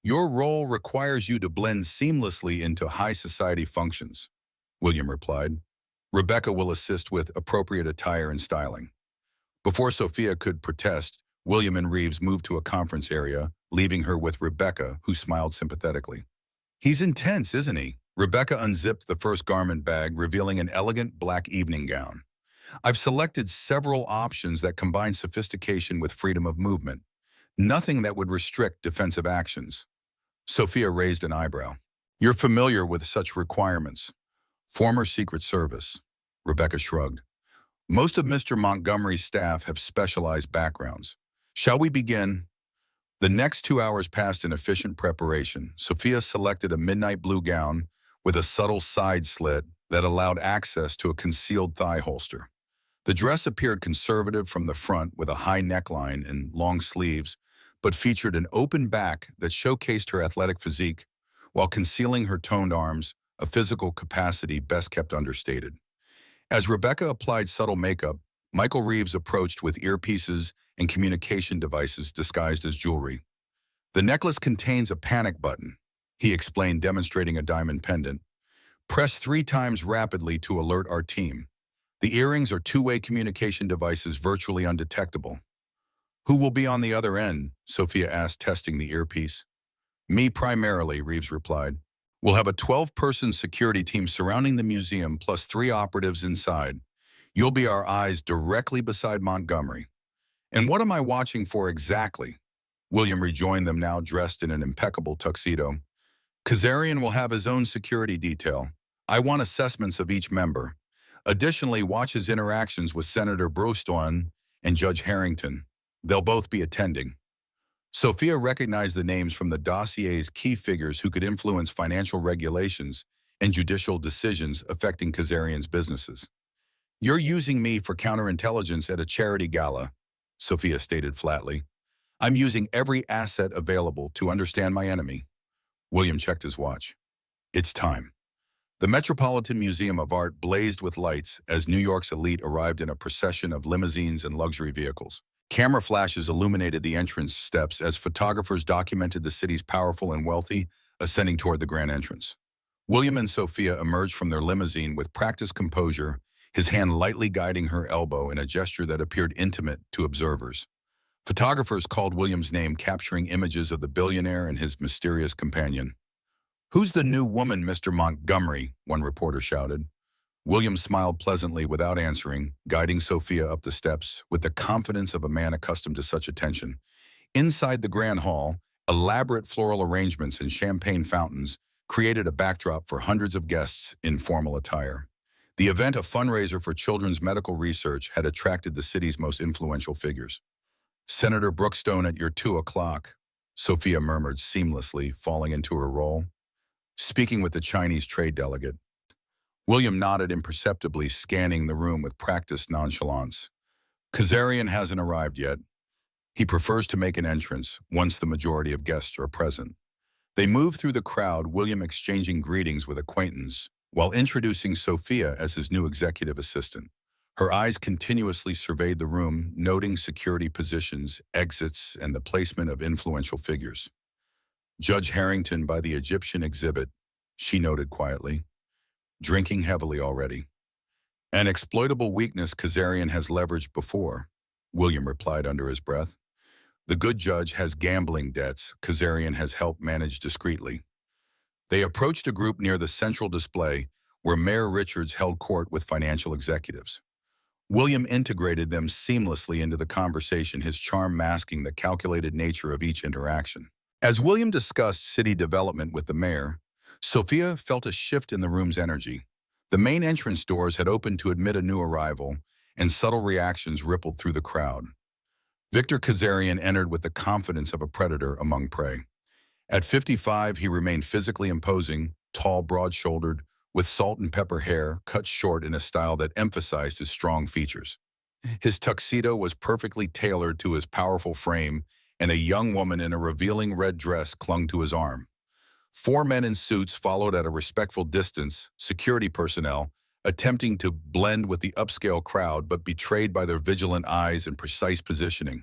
"Your role requires you to blend seamlessly into high society functions," William replied. "Rebecca will assist with appropriate attire and styling." Before Sophia could protest, William and Reeves moved to a conference area, leaving her with Rebecca, who smiled sympathetically. "He's intense, isn't he?" Rebecca unzipped the first garment bag, revealing an elegant black evening gown. "I've selected several options that combine sophistication with freedom of movement. Nothing that would restrict defensive actions." Sophia raised an eyebrow. "You're familiar with such requirements." "Former Secret Service." Rebecca shrugged. "Most of Mr. Montgomery's staff have specialized backgrounds. Shall we begin?" The next 2 hours passed in efficient preparation. Sophia selected a midnight blue gown with a subtle side slit that allowed access to a concealed thigh holster. The dress appeared conservative from the front with a high neckline and long sleeves, but featured an open back that showcased her athletic physique while concealing her toned arms, a physical capacity best kept understated. As Rebecca applied subtle makeup, Michael Reeves approached with earpieces and communication devices disguised as jewelry. "The necklace contains a panic button," he explained, demonstrating a diamond pendant. "Press 3 times rapidly to alert our team. The earrings are two-way communication devices virtually undetectable." "Who will be on the other end?" Sophia asked, testing the earpiece. "Me primarily," Reeves replied. "We'll have a 12-person security team surrounding the museum plus 3 operatives inside. You'll be our eyes directly beside Montgomery." "And what am I watching for exactly?" William rejoined them, now dressed in an impeccable tuxedo. "Kazarian will have his own security detail. I want assessments of each member. Additionally, watch his interactions with Senator Broston and Judge Harrington. They'll both be attending." Sophia recognized the names from the dossier's key figures who could influence financial regulations and judicial decisions affecting Kazarian's businesses. "You're using me for counterintelligence at a charity gala," Sophia stated flatly. "I'm using every asset available to understand my enemy." William checked his watch. "It's time." The Metropolitan Museum of Art blazed with lights as New York's elite arrived in a procession of limousines and luxury vehicles. Camera flashes illuminated the entrance steps as photographers documented the city's powerful and wealthy ascending toward the grand entrance. William and Sophia emerged from their limousine with practiced composure, his hand lightly guiding her elbow in a gesture that appeared intimate to observers. Photographers called William's name, capturing images of the billionaire and his mysterious companion. "Who's the new woman, Mr. Montgomery?" one reporter shouted. William smiled pleasantly without answering, guiding Sophia up the steps with the confidence of a man accustomed to such attention. Inside the grand hall, elaborate floral arrangements and champagne fountains created a backdrop for hundreds of guests in formal attire. The event, a fundraiser for children's medical research, had attracted the city's most influential figures. Senator Brookstone at your 2 o'clock, Sophia murmured seamlessly, falling into her role. Speaking with the Chinese trade delegate. William nodded imperceptibly, scanning the room with practiced nonchalance. Kazarian hasn't arrived yet. He prefers to make an entrance once the majority of guests are present. They moved through the crowd, William exchanging greetings with acquaintance, while introducing Sophia as his new executive assistant. Her eyes continuously surveyed the room, noting security positions, exits, and the placement of influential figures. Judge Harrington by the Egyptian exhibit, she noted quietly. Drinking heavily already. An exploitable weakness Kazarian has leveraged before, William replied under his breath. The good judge has gambling debts Kazarian has helped manage discreetly. They approached a group near the central display where Mayor Richards held court with financial executives. William integrated them seamlessly into the conversation, his charm masking the calculated nature of each interaction. As William discussed city development with the mayor, Sophia felt a shift in the room's energy. The main entrance doors had opened to admit a new arrival, and subtle reactions rippled through the crowd. Victor Kazarian entered with the confidence of a predator among prey. At 55, he remained physically imposing, tall, broad-shouldered, with salt and pepper hair cut short in a style that emphasized his strong features. His tuxedo was perfectly tailored to his powerful frame, and a young woman in a revealing red dress clung to his arm. 4 men in suits followed at a respectful distance, security personnel, attempting to blend with the upscale crowd but betrayed by their vigilant eyes and precise positioning.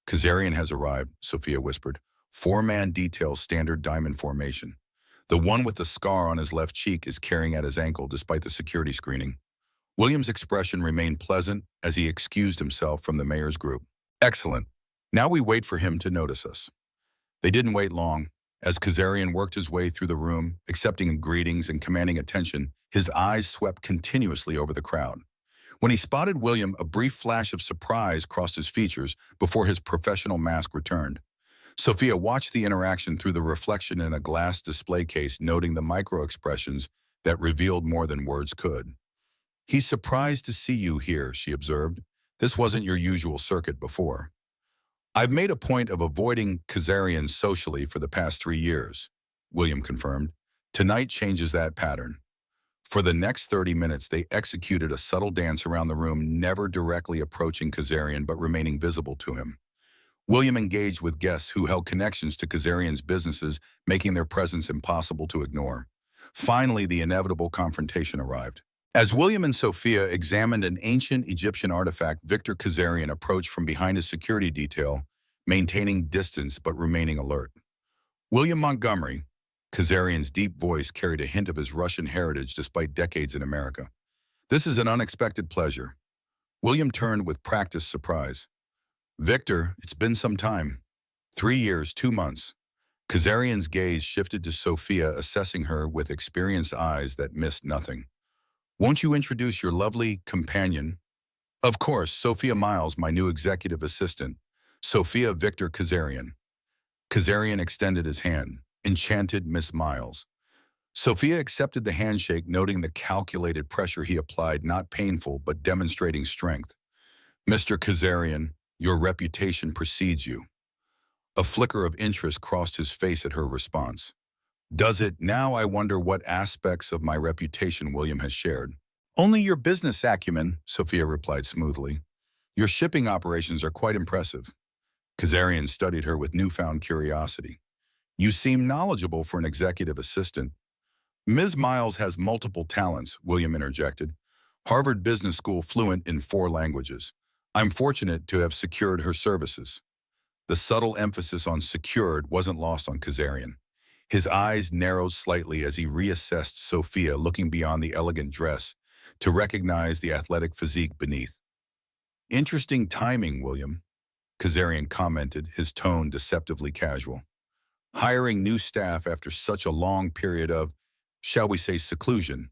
Kazarian has arrived, Sophia whispered. 4-man detail, standard diamond formation. The one with the scar on his left cheek is carrying at his ankle despite the security screening. William's expression remained pleasant as he excused himself from the mayor's group. Excellent. Now we wait for him to notice us. They didn't wait long. As Kazarian worked his way through the room, accepting greetings and commanding attention, his eyes swept continuously over the crowd. When he spotted William, a brief flash of surprise crossed his features before his professional mask returned. Sophia watched the interaction through the reflection in a glass display case, noting the micro-expressions that revealed more than words could. He's surprised to see you here, she observed. This wasn't your usual circuit before. I've made a point of avoiding Kazarian socially for the past 3 years, William confirmed. Tonight changes that pattern. For the next 30 minutes, they executed a subtle dance around the room, never directly approaching Kazarian but remaining visible to him. William engaged with guests who held connections to Kazarian's businesses, making their presence impossible to ignore. Finally, the inevitable confrontation arrived. As William and Sophia examined an ancient Egyptian artifact, Victor Kazarian approached from behind his security detail, maintaining distance but remaining alert. William Montgomery, Kazarian's deep voice carried a hint of his Russian heritage despite decades in America. This is an unexpected pleasure. William turned with practiced surprise. Victor, it's been some time. 3 years, 2 months. Kazarian's gaze shifted to Sophia, assessing her with experienced eyes that missed nothing. Won't you introduce your lovely companion? Of course, Sophia Miles, my new executive assistant. Sophia Victor Kazarian. Kazarian extended his hand. Enchanted Miss Miles. Sophia accepted the handshake, noting the calculated pressure he applied, not painful but demonstrating strength. Mr. Kazarian, your reputation precedes you. A flicker of interest crossed his face at her response. Does it? Now I wonder what aspects of my reputation William has shared. Only your business acumen, Sophia replied smoothly. Your shipping operations are quite impressive. Kazarian studied her with newfound curiosity. You seem knowledgeable for an executive assistant. Ms. Miles has multiple talents, William interjected. Harvard Business School, fluent in 4 languages. I'm fortunate to have secured her services. The subtle emphasis on secured wasn't lost on Kazarian. His eyes narrowed slightly as he reassessed Sophia, looking beyond the elegant dress to recognize the athletic physique beneath. Interesting timing, William, Kazarian commented, his tone deceptively casual. Hiring new staff after such a long period of, shall we say, seclusion.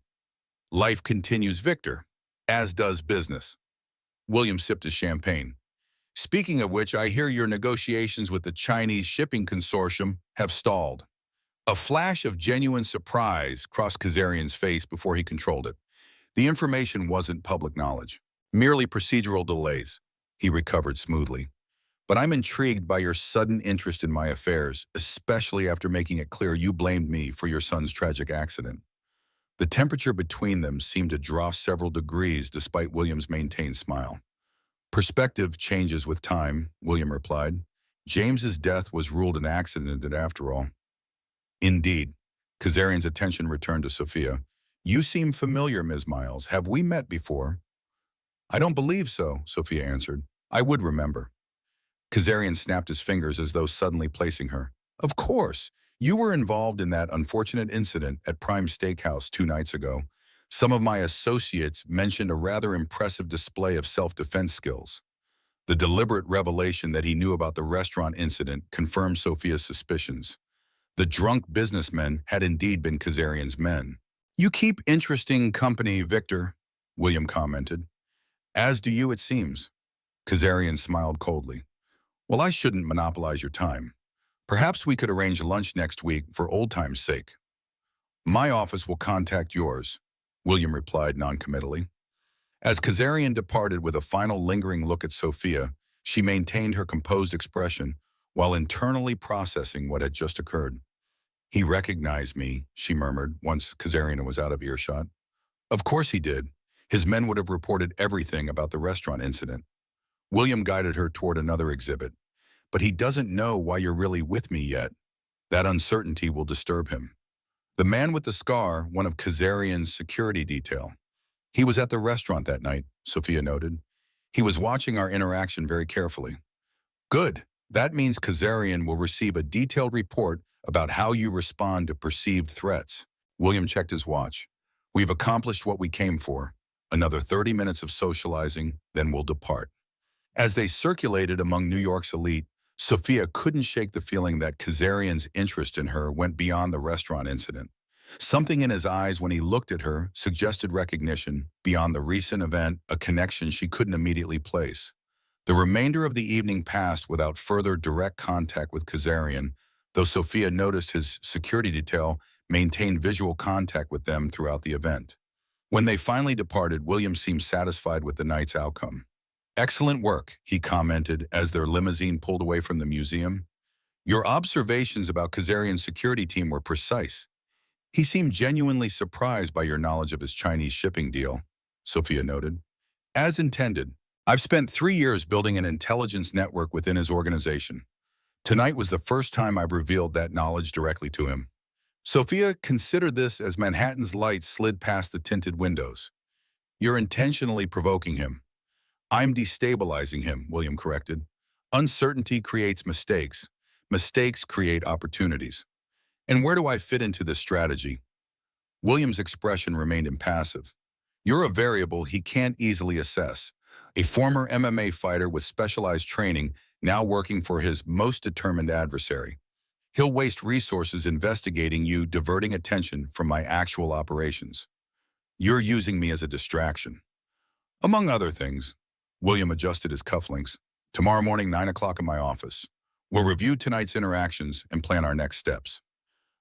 Life continues, Victor, as does business. William sipped his champagne. Speaking of which, I hear your negotiations with the Chinese shipping consortium have stalled. A flash of genuine surprise crossed Kazarian's face before he controlled it. The information wasn't public knowledge, merely procedural delays. He recovered smoothly. But I'm intrigued by your sudden interest in my affairs, especially after making it clear you blamed me for your son's tragic accident. The temperature between them seemed to draw several degrees despite William's maintained smile. Perspective changes with time, William replied. James's death was ruled an accident after all. Indeed. Kazarian's attention returned to Sophia. You seem familiar, Ms. Miles. Have we met before? I don't believe so, Sophia answered. I would remember. Kazarian snapped his fingers as though suddenly placing her. Of course. You were involved in that unfortunate incident at Prime Steakhouse 2 nights ago. Some of my associates mentioned a rather impressive display of self-defense skills. The deliberate revelation that he knew about the restaurant incident confirmed Sophia's suspicions. The drunk businessmen had indeed been Kazarian's men. You keep interesting company, Victor, William commented. As do you, it seems. Kazarian smiled coldly. Well, I shouldn't monopolize your time. Perhaps we could arrange lunch next week for old time's sake. My office will contact yours, William replied noncommittally. As Kazarian departed with a final lingering look at Sophia, she maintained her composed expression while internally processing what had just occurred. He recognized me, she murmured once Kazarian was out of earshot. Of course he did. His men would have reported everything about the restaurant incident. William guided her toward another exhibit. But he doesn't know why you're really with me yet. That uncertainty will disturb him. The man with the scar, one of Kazarian's security detail. He was at the restaurant that night, Sophia noted. He was watching our interaction very carefully. Good. That means Kazarian will receive a detailed report about how you respond to perceived threats. William checked his watch. We've accomplished what we came for. Another 30 minutes of socializing, then we'll depart. As they circulated among New York's elite, Sophia couldn't shake the feeling that Kazarian's interest in her went beyond the restaurant incident. Something in his eyes when he looked at her suggested recognition beyond the recent event, a connection she couldn't immediately place. The remainder of the evening passed without further direct contact with Kazarian, though Sophia noticed his security detail maintained visual contact with them throughout the event. When they finally departed, William seemed satisfied with the night's outcome. Excellent work, he commented as their limousine pulled away from the museum. Your observations about Kazarian's security team were precise. He seemed genuinely surprised by your knowledge of his Chinese shipping deal, Sophia noted. As intended, I've spent 3 years building an intelligence network within his organization. Tonight was the first time I've revealed that knowledge directly to him. Sophia considered this as Manhattan's light slid past the tinted windows. You're intentionally provoking him. I'm destabilizing him, William corrected. Uncertainty creates mistakes. Mistakes create opportunities. And where do I fit into this strategy? William's expression remained impassive. You're a variable he can't easily assess. A former MMA fighter with specialized training, now working for his most determined adversary. He'll waste resources investigating you, diverting attention from my actual operations. You're using me as a distraction. Among other things, William adjusted his cufflinks. Tomorrow morning, 9 o'clock in my office. We'll review tonight's interactions and plan our next steps.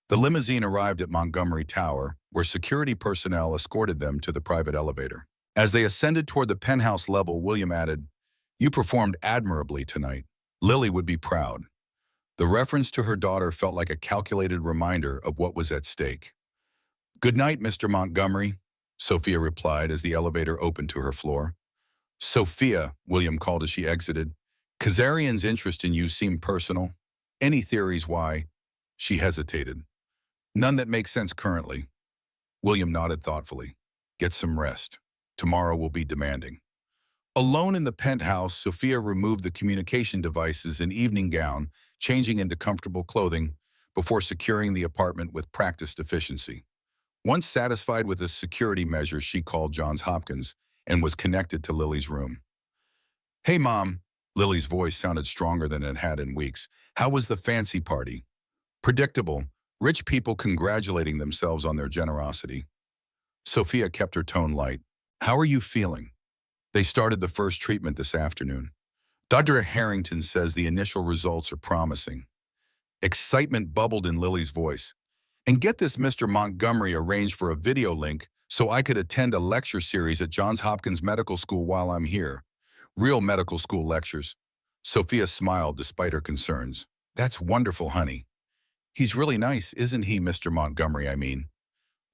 The limousine arrived at Montgomery Tower, where security personnel escorted them to the private elevator. As they ascended toward the penthouse level, William added, You performed admirably tonight. Lily would be proud. The reference to her daughter felt like a calculated reminder of what was at stake. Good night, Mr. Montgomery, Sophia replied as the elevator opened to her floor. Sophia, William called as she exited. Kazarian's interest in you seemed personal. Any theories why? She hesitated. None that make sense currently. William nodded thoughtfully. Get some rest. Tomorrow will be demanding. Alone in the penthouse, Sophia removed the communication devices and evening gown, changing into comfortable clothing, before securing the apartment with practiced efficiency. Once satisfied with the security measures, she called Johns Hopkins and was connected to Lily's room. Hey, Mom. Lily's voice sounded stronger than it had in weeks. How was the fancy party? Predictable. Rich people congratulating themselves on their generosity. Sophia kept her tone light. How are you feeling? They started the first treatment this afternoon. Dr. Harrington says the initial results are promising. Excitement bubbled in Lily's voice. And get this, Mr. Montgomery arranged for a video link so I could attend a lecture series at Johns Hopkins Medical School while I'm here. Real medical school lectures. Sophia smiled despite her concerns. That's wonderful, honey. He's really nice, isn't he, Mr. Montgomery, I mean?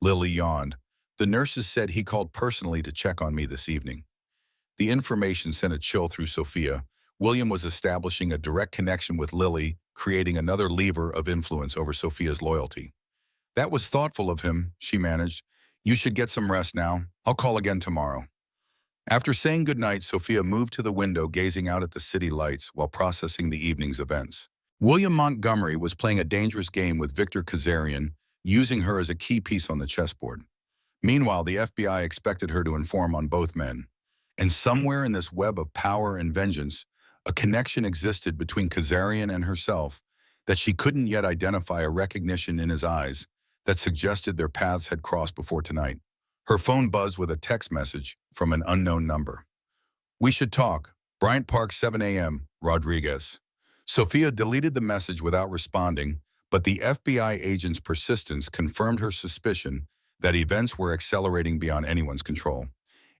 Lily yawned. The nurses said he called personally to check on me this evening. The information sent a chill through Sophia. William was establishing a direct connection with Lily, creating another lever of influence over Sophia's loyalty. That was thoughtful of him, she managed. You should get some rest now. I'll call again tomorrow. After saying goodnight, Sophia moved to the window, gazing out at the city lights while processing the evening's events. William Montgomery was playing a dangerous game with Victor Kazarian, using her as a key piece on the chessboard. Meanwhile, the FBI expected her to inform on both men. And somewhere in this web of power and vengeance, a connection existed between Kazarian and herself that she couldn't yet identify, a recognition in his eyes that suggested their paths had crossed before tonight. Her phone buzzed with a text message from an unknown number. We should talk. Bryant Park, 7 a.m., Rodriguez. Sophia deleted the message without responding, but the FBI agent's persistence confirmed her suspicion that events were accelerating beyond anyone's control.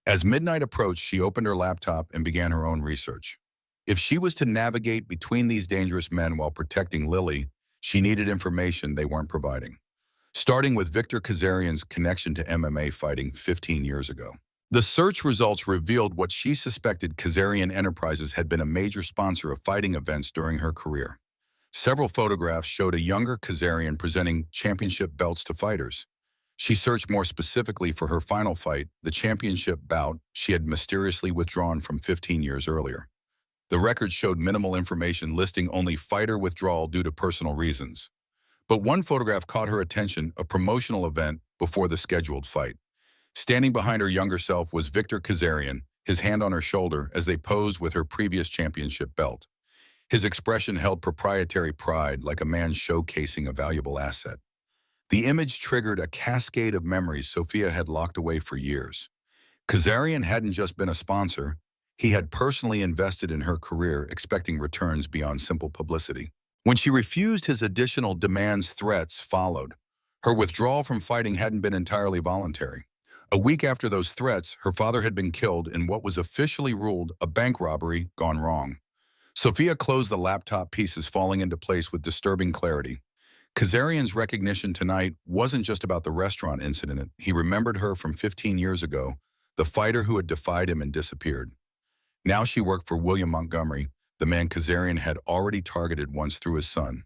As midnight approached, she opened her laptop and began her own research. If she was to navigate between these dangerous men while protecting Lily, she needed information they weren't providing. Starting with Victor Kazarian's connection to MMA fighting 15 years ago. The search results revealed what she suspected: Kazarian Enterprises had been a major sponsor of fighting events during her career. Several photographs showed a younger Kazarian presenting championship belts to fighters. She searched more specifically for her final fight, the championship bout she had mysteriously withdrawn from 15 years earlier. The record showed minimal information, listing only fighter withdrawal due to personal reasons. But one photograph caught her attention: a promotional event before the scheduled fight. Standing behind her younger self was Victor Kazarian, his hand on her shoulder as they posed with her previous championship belt. His expression held proprietary pride, like a man showcasing a valuable asset. The image triggered a cascade of memories Sophia had locked away for years. Kazarian hadn't just been a sponsor, he had personally invested in her career, expecting returns beyond simple publicity. When she refused his additional demands, threats followed. Her withdrawal from fighting hadn't been entirely voluntary. A week after those threats, her father had been killed in what was officially ruled a bank robbery gone wrong. Sophia closed the laptop, pieces falling into place with disturbing clarity. Kazarian's recognition tonight wasn't just about the restaurant incident. He remembered her from 15 years ago, the fighter who had defied him and disappeared. Now she worked for William Montgomery, the man Kazarian had already targeted once through his son.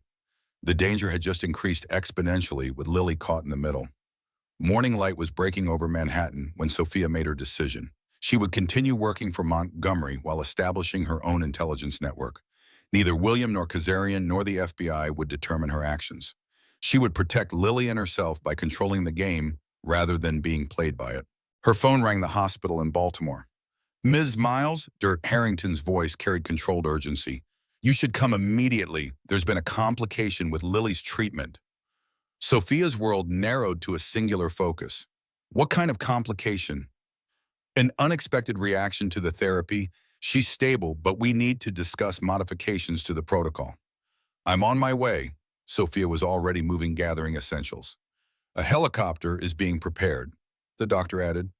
The danger had just increased exponentially, with Lily caught in the middle. Morning light was breaking over Manhattan when Sophia made her decision. She would continue working for Montgomery while establishing her own intelligence network. Neither William nor Kazarian nor the FBI would determine her actions. She would protect Lily and herself by controlling the game rather than being played by it. Her phone rang the hospital in Baltimore. Ms. Miles, Dirk Harrington's voice carried controlled urgency. You should come immediately. There's been a complication with Lily's treatment. Sophia's world narrowed to a singular focus. What kind of complication? An unexpected reaction to the therapy. She's stable, but we need to discuss modifications to the protocol. I'm on my way. Sophia was already moving, gathering essentials. A helicopter is being prepared, the doctor added.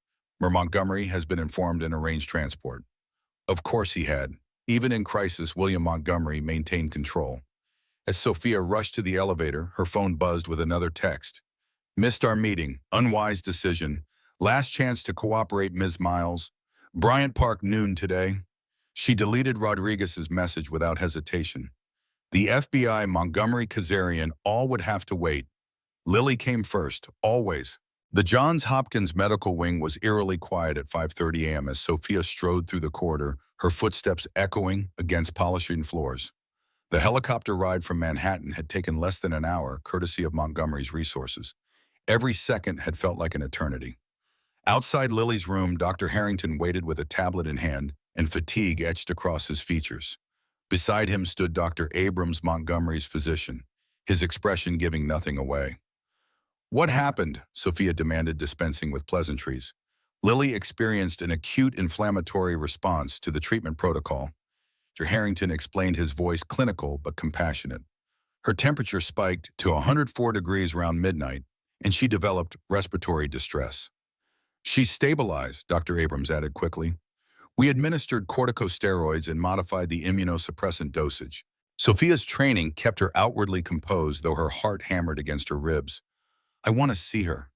Montgomery has been informed and arranged transport. Of course he had. Even in crisis, William Montgomery maintained control. As Sophia rushed to the elevator, her phone buzzed with another text. Missed our meeting. Unwise decision. Last chance to cooperate, Ms. Miles. Bryant Park, noon today. She deleted Rodriguez's message without hesitation. The FBI, Montgomery, Kazarian, all would have to wait. Lily came first, always. The Johns Hopkins medical wing was eerily quiet at 5:30 a.m. as Sophia strode through the corridor, her footsteps echoing against polishing floors. The helicopter ride from Manhattan had taken less than an hour, courtesy of Montgomery's resources. Every second had felt like an eternity. Outside Lily's room, Dr. Harrington waited with a tablet in hand, and fatigue etched across his features. Beside him stood Dr. Abrams, Montgomery's physician, his expression giving nothing away. What happened? Sophia demanded, dispensing with pleasantries. Lily experienced an acute inflammatory response to the treatment protocol. Dr. Harrington explained, his voice clinical but compassionate. Her temperature spiked to 104 degrees around midnight, and she developed respiratory distress. She's stabilized, Dr. Abrams added quickly. We administered corticosteroids and modified the immunosuppressant dosage. Sophia's training kept her outwardly composed, though her heart hammered against her ribs. I want to see her.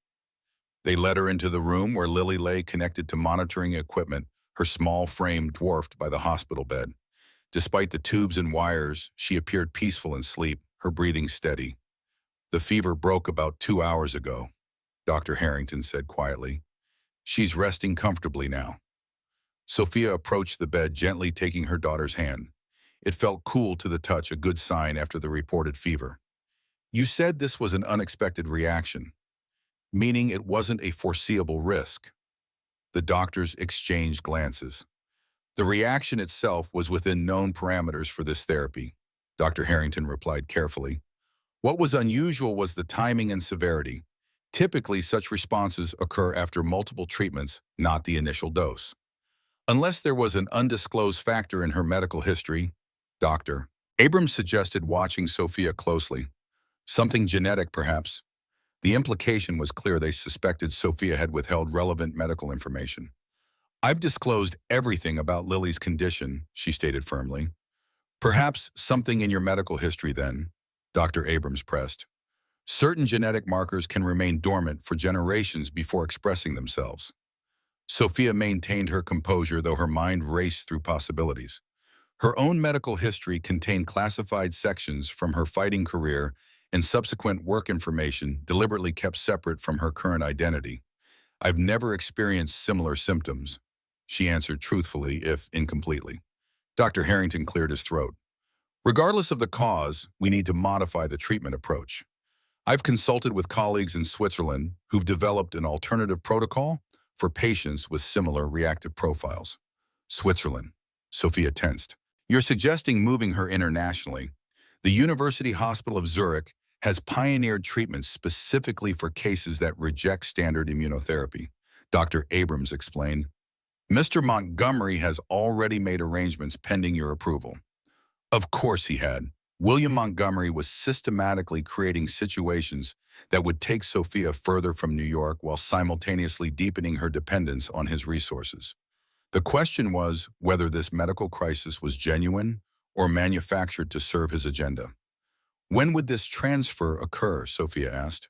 They led her into the room where Lily lay connected to monitoring equipment, her small frame dwarfed by the hospital bed. Despite the tubes and wires, she appeared peaceful in sleep, her breathing steady. The fever broke about 2 hours ago, Dr. Harrington said quietly. She's resting comfortably now. Sophia approached the bed, gently taking her daughter's hand. It felt cool to the touch, a good sign after the reported fever. You said this was an unexpected reaction, meaning it wasn't a foreseeable risk. The doctors exchanged glances. The reaction itself was within known parameters for this therapy, Dr. Harrington replied carefully. What was unusual was the timing and severity. Typically, such responses occur after multiple treatments, not the initial dose. Unless there was an undisclosed factor in her medical history, Dr. Abrams suggested watching Sophia closely. Something genetic, perhaps. The implication was clear. They suspected Sophia had withheld relevant medical information. I've disclosed everything about Lily's condition, she stated firmly. Perhaps something in your medical history then, Dr. Abrams pressed. Certain genetic markers can remain dormant for generations before expressing themselves. Sophia maintained her composure, though her mind raced through possibilities. Her own medical history contained classified sections from her fighting career and subsequent work information deliberately kept separate from her current identity. I've never experienced similar symptoms, she answered truthfully, if incompletely. Dr. Harrington cleared his throat. Regardless of the cause, we need to modify the treatment approach. I've consulted with colleagues in Switzerland who've developed an alternative protocol for patients with similar reactive profiles. Switzerland. Sophia tensed. You're suggesting moving her internationally. The University Hospital of Zurich has pioneered treatments specifically for cases that reject standard immunotherapy, Dr. Abrams explained. Mr. Montgomery has already made arrangements pending your approval. Of course he had. William Montgomery was systematically creating situations that would take Sophia further from New York while simultaneously deepening her dependence on his resources. The question was whether this medical crisis was genuine or manufactured to serve his agenda. When would this transfer occur, Sophia asked.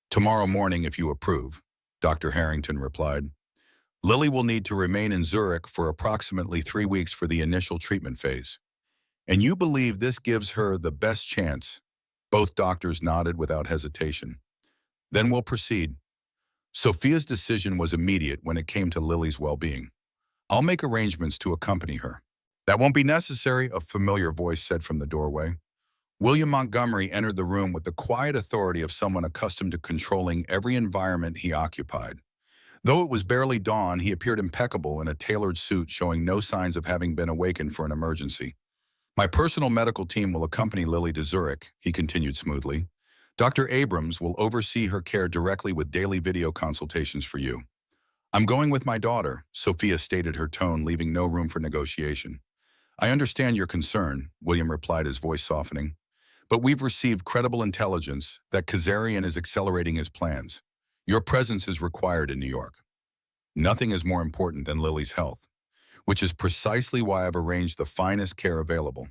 Tomorrow morning if you approve, Dr. Harrington replied. Lily will need to remain in Zurich for approximately 3 weeks for the initial treatment phase. And you believe this gives her the best chance? Both doctors nodded without hesitation. Then we'll proceed. Sophia's decision was immediate when it came to Lily's well-being. I'll make arrangements to accompany her. That won't be necessary, a familiar voice said from the doorway. William Montgomery entered the room with the quiet authority of someone accustomed to controlling every environment he occupied. Though it was barely dawn, he appeared impeccable in a tailored suit showing no signs of having been awakened for an emergency. My personal medical team will accompany Lily to Zurich, he continued smoothly. Dr. Abrams will oversee her care directly with daily video consultations for you. I'm going with my daughter, Sophia stated, her tone leaving no room for negotiation. I understand your concern, William replied, his voice softening. But we've received credible intelligence that Kazarian is accelerating his plans. Your presence is required in New York. Nothing is more important than Lily's health, which is precisely why I've arranged the finest care available.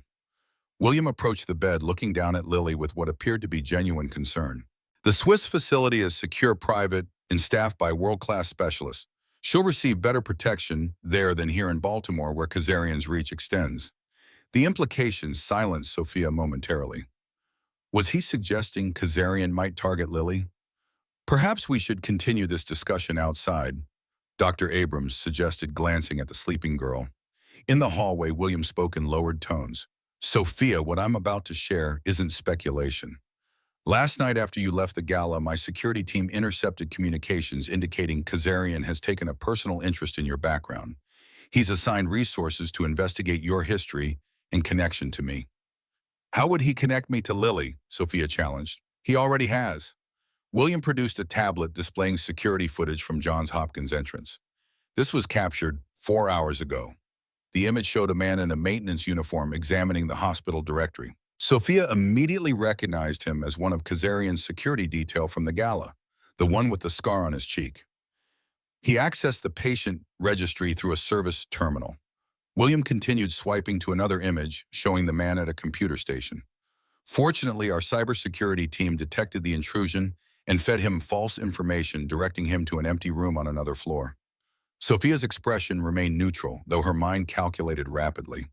William approached the bed, looking down at Lily with what appeared to be genuine concern. The Swiss facility is secure, private, and staffed by world-class specialists. She'll receive better protection there than here in Baltimore, where Kazarian's reach extends. The implications silenced Sophia momentarily. Was he suggesting Kazarian might target Lily? Perhaps we should continue this discussion outside, Dr. Abrams suggested, glancing at the sleeping girl. In the hallway, William spoke in lowered tones. Sophia, what I'm about to share isn't speculation. Last night after you left the gala, my security team intercepted communications indicating Kazarian has taken a personal interest in your background. He's assigned resources to investigate your history in connection to me. How would he connect me to Lily? Sophia challenged. He already has. William produced a tablet displaying security footage from Johns Hopkins entrance. This was captured 4 hours ago. The image showed a man in a maintenance uniform examining the hospital directory. Sophia immediately recognized him as one of Kazarian's security detail from the gala, the one with the scar on his cheek. He accessed the patient registry through a service terminal. William continued swiping to another image showing the man at a computer station. Fortunately, our cybersecurity team detected the intrusion and fed him false information, directing him to an empty room on another floor. Sophia's expression remained neutral, though her mind calculated rapidly.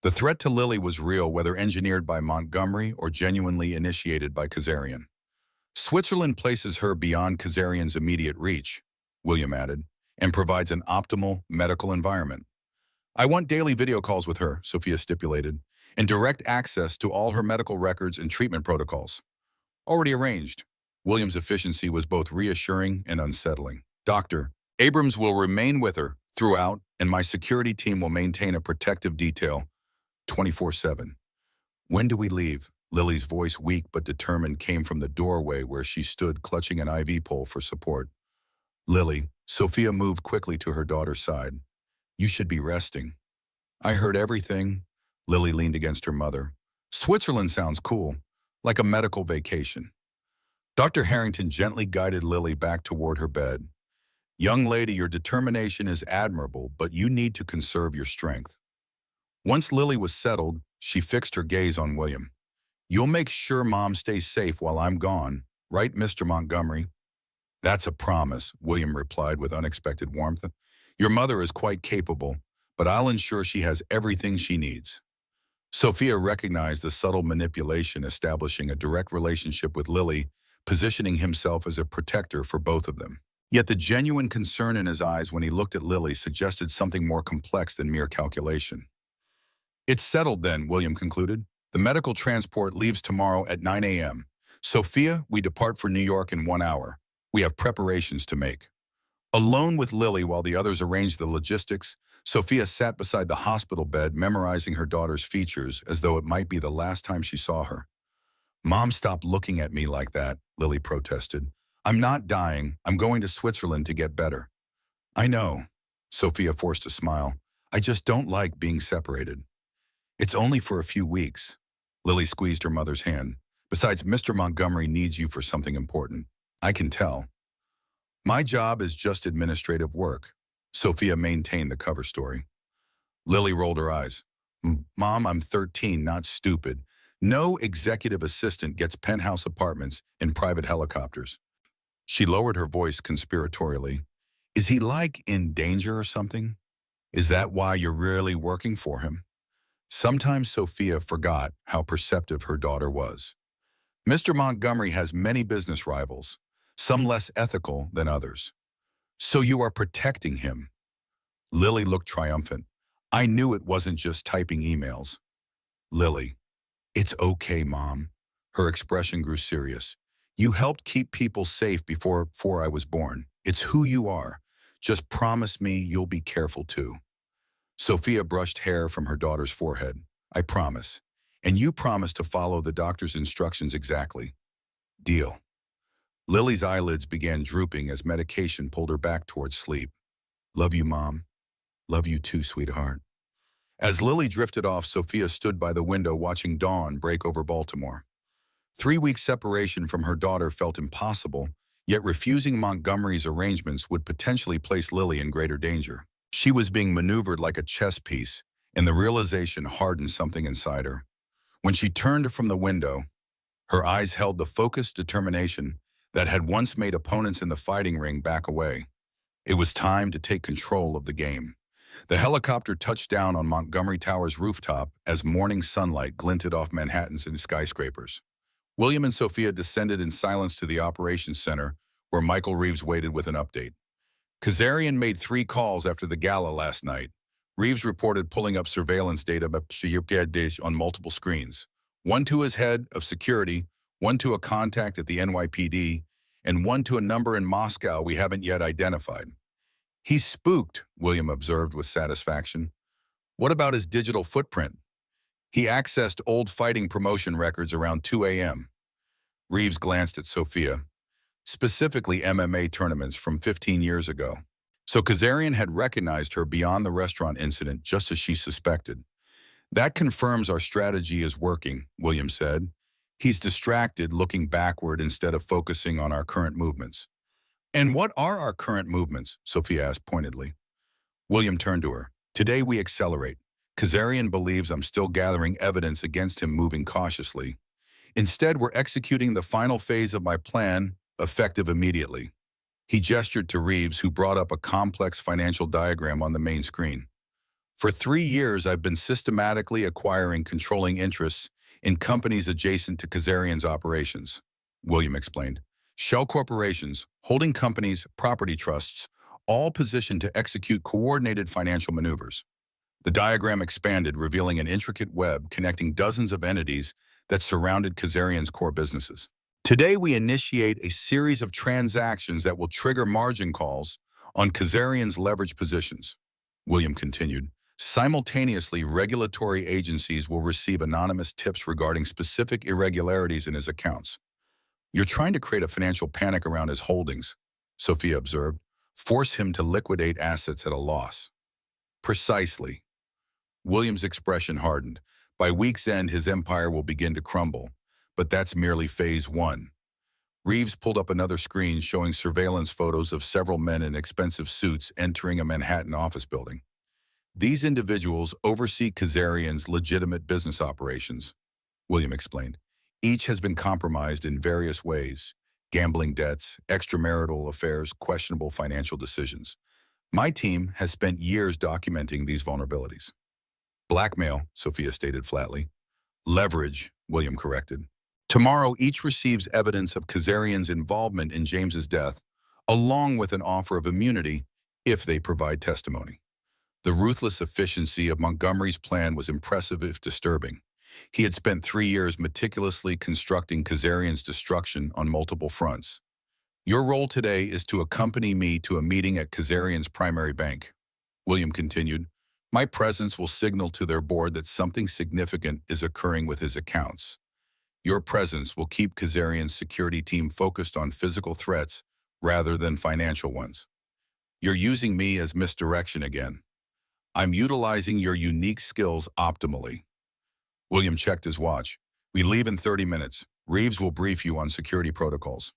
The threat to Lily was real, whether engineered by Montgomery or genuinely initiated by Kazarian. Switzerland places her beyond Kazarian's immediate reach, William added, and provides an optimal medical environment. I want daily video calls with her, Sophia stipulated, and direct access to all her medical records and treatment protocols. Already arranged. William's efficiency was both reassuring and unsettling. Dr. Abrams will remain with her throughout, and my security team will maintain a protective detail 24/7. When do we leave? Lily's voice, weak but determined, came from the doorway where she stood clutching an IV pole for support. Lily, Sophia moved quickly to her daughter's side. You should be resting. I heard everything. Lily leaned against her mother. Switzerland sounds cool, like a medical vacation. Dr. Harrington gently guided Lily back toward her bed. Young lady, your determination is admirable, but you need to conserve your strength. Once Lily was settled, she fixed her gaze on William. You'll make sure Mom stays safe while I'm gone, right, Mr. Montgomery? That's a promise, William replied with unexpected warmth. Your mother is quite capable, but I'll ensure she has everything she needs. Sophia recognized the subtle manipulation, establishing a direct relationship with Lily, positioning himself as a protector for both of them. Yet the genuine concern in his eyes when he looked at Lily suggested something more complex than mere calculation. It's settled then, William concluded. The medical transport leaves tomorrow at 9 a.m. Sophia, we depart for New York in 1 hour. We have preparations to make. Alone with Lily while the others arranged the logistics, Sophia sat beside the hospital bed, memorizing her daughter's features as though it might be the last time she saw her. Mom, stop looking at me like that, Lily protested. I'm not dying. I'm going to Switzerland to get better. I know, Sophia forced a smile. I just don't like being separated. It's only for a few weeks. Lily squeezed her mother's hand. Besides, Mr. Montgomery needs you for something important. I can tell. My job is just administrative work. Sophia maintained the cover story. Lily rolled her eyes. Mom, I'm 13, not stupid. No executive assistant gets penthouse apartments in private helicopters. She lowered her voice conspiratorially. Is he like in danger or something? Is that why you're really working for him? Sometimes Sophia forgot how perceptive her daughter was. Mr. Montgomery has many business rivals, some less ethical than others. So you are protecting him. Lily looked triumphant. I knew it wasn't just typing emails. Lily, it's okay, Mom. Her expression grew serious. You helped keep people safe before I was born. It's who you are. Just promise me you'll be careful too. Sophia brushed hair from her daughter's forehead. I promise. And you promise to follow the doctor's instructions exactly. Deal. Lily's eyelids began drooping as medication pulled her back towards sleep. Love you, Mom. Love you too, sweetheart. As Lily drifted off, Sophia stood by the window watching dawn break over Baltimore. 3 weeks separation from her daughter felt impossible, yet refusing Montgomery's arrangements would potentially place Lily in greater danger. She was being maneuvered like a chess piece, and the realization hardened something inside her. When she turned from the window, her eyes held the focused determination that had once made opponents in the fighting ring back away. It was time to take control of the game. The helicopter touched down on Montgomery Tower's rooftop as morning sunlight glinted off Manhattan's skyscrapers. William and Sophia descended in silence to the operations center, where Michael Reeves waited with an update. Kazarian made 3 calls after the gala last night. Reeves reported pulling up surveillance data on multiple screens. One to his head of security, one to a contact at the NYPD, and one to a number in Moscow we haven't yet identified. He's spooked, William observed with satisfaction. What about his digital footprint? He accessed old fighting promotion records around 2 a.m. Reeves glanced at Sophia, specifically MMA tournaments from 15 years ago. So Kazarian had recognized her beyond the restaurant incident, just as she suspected. That confirms our strategy is working, William said. He's distracted, looking backward instead of focusing on our current movements. And what are our current movements? Sophia asked pointedly. William turned to her. Today we accelerate. Kazarian believes I'm still gathering evidence against him, moving cautiously. Instead, we're executing the final phase of my plan, effective immediately. He gestured to Reeves, who brought up a complex financial diagram on the main screen. For 3 years, I've been systematically acquiring controlling interests in companies adjacent to Kazarian's operations, William explained. Shell corporations, holding companies, property trusts, all positioned to execute coordinated financial maneuvers. The diagram expanded, revealing an intricate web connecting dozens of entities that surrounded Kazarian's core businesses. Today, we initiate a series of transactions that will trigger margin calls on Kazarian's leverage positions, William continued. Simultaneously, regulatory agencies will receive anonymous tips regarding specific irregularities in his accounts. You're trying to create a financial panic around his holdings, Sophia observed. Force him to liquidate assets at a loss. Precisely. William's expression hardened. By week's end, his empire will begin to crumble. But that's merely phase one. Reeves pulled up another screen showing surveillance photos of several men in expensive suits entering a Manhattan office building. These individuals oversee Kazarian's legitimate business operations, William explained. Each has been compromised in various ways: gambling debts, extramarital affairs, questionable financial decisions. My team has spent years documenting these vulnerabilities. Blackmail, Sophia stated flatly. Leverage, William corrected. Tomorrow, each receives evidence of Kazarian's involvement in James's death, along with an offer of immunity if they provide testimony. The ruthless efficiency of Montgomery's plan was impressive if disturbing. He had spent 3 years meticulously constructing Kazarian's destruction on multiple fronts. Your role today is to accompany me to a meeting at Kazarian's primary bank, William continued. My presence will signal to their board that something significant is occurring with his accounts. Your presence will keep Kazarian's security team focused on physical threats rather than financial ones. You're using me as misdirection again. I'm utilizing your unique skills optimally. William checked his watch. We leave in 30 minutes. Reeves will brief you on security protocols.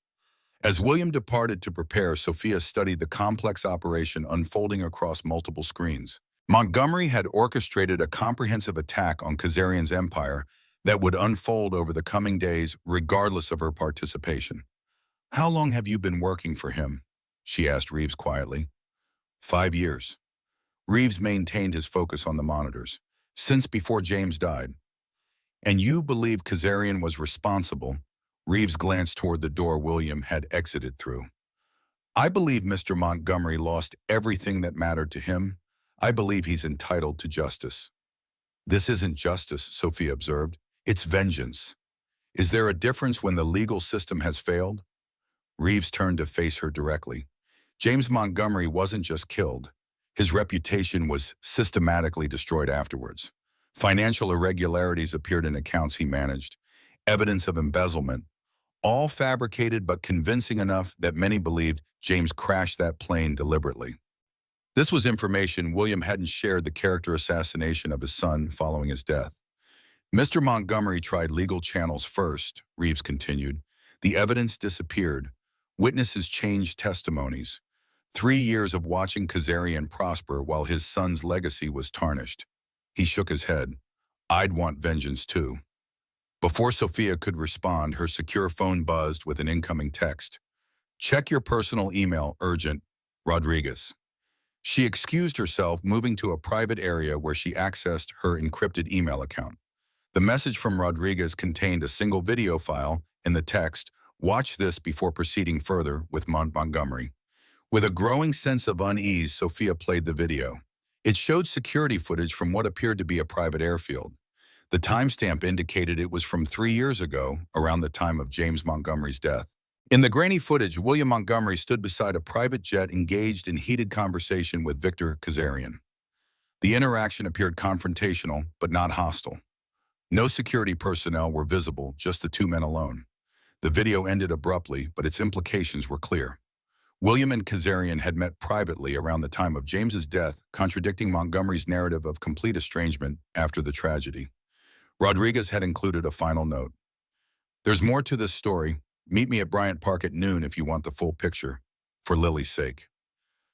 As William departed to prepare, Sophia studied the complex operation unfolding across multiple screens. Montgomery had orchestrated a comprehensive attack on Kazarian's empire that would unfold over the coming days regardless of her participation. How long have you been working for him? She asked Reeves quietly. 5 years. Reeves maintained his focus on the monitors. Since before James died. And you believe Kazarian was responsible? Reeves glanced toward the door William had exited through. I believe Mr. Montgomery lost everything that mattered to him. I believe he's entitled to justice. This isn't justice, Sophia observed. It's vengeance. Is there a difference when the legal system has failed? Reeves turned to face her directly. James Montgomery wasn't just killed. His reputation was systematically destroyed afterwards. Financial irregularities appeared in accounts he managed, evidence of embezzlement, all fabricated but convincing enough that many believed James crashed that plane deliberately. This was information William hadn't shared: the character assassination of his son following his death. Mr. Montgomery tried legal channels first, Reeves continued. The evidence disappeared. Witnesses changed testimonies. 3 years of watching Kazarian prosper while his son's legacy was tarnished. He shook his head. I'd want vengeance too. Before Sophia could respond, her secure phone buzzed with an incoming text. Check your personal email, urgent, Rodriguez. She excused herself, moving to a private area where she accessed her encrypted email account. The message from Rodriguez contained a single video file in the text, watch this before proceeding further with Montgomery. With a growing sense of unease, Sophia played the video. It showed security footage from what appeared to be a private airfield. The timestamp indicated it was from 3 years ago, around the time of James Montgomery's death. In the grainy footage, William Montgomery stood beside a private jet engaged in heated conversation with Victor Kazarian. The interaction appeared confrontational, but not hostile. No security personnel were visible, just the two men alone. The video ended abruptly, but its implications were clear. William and Kazarian had met privately around the time of James's death, contradicting Montgomery's narrative of complete estrangement after the tragedy. Rodriguez had included a final note. There's more to this story. Meet me at Bryant Park at noon if you want the full picture. for Lily's sake.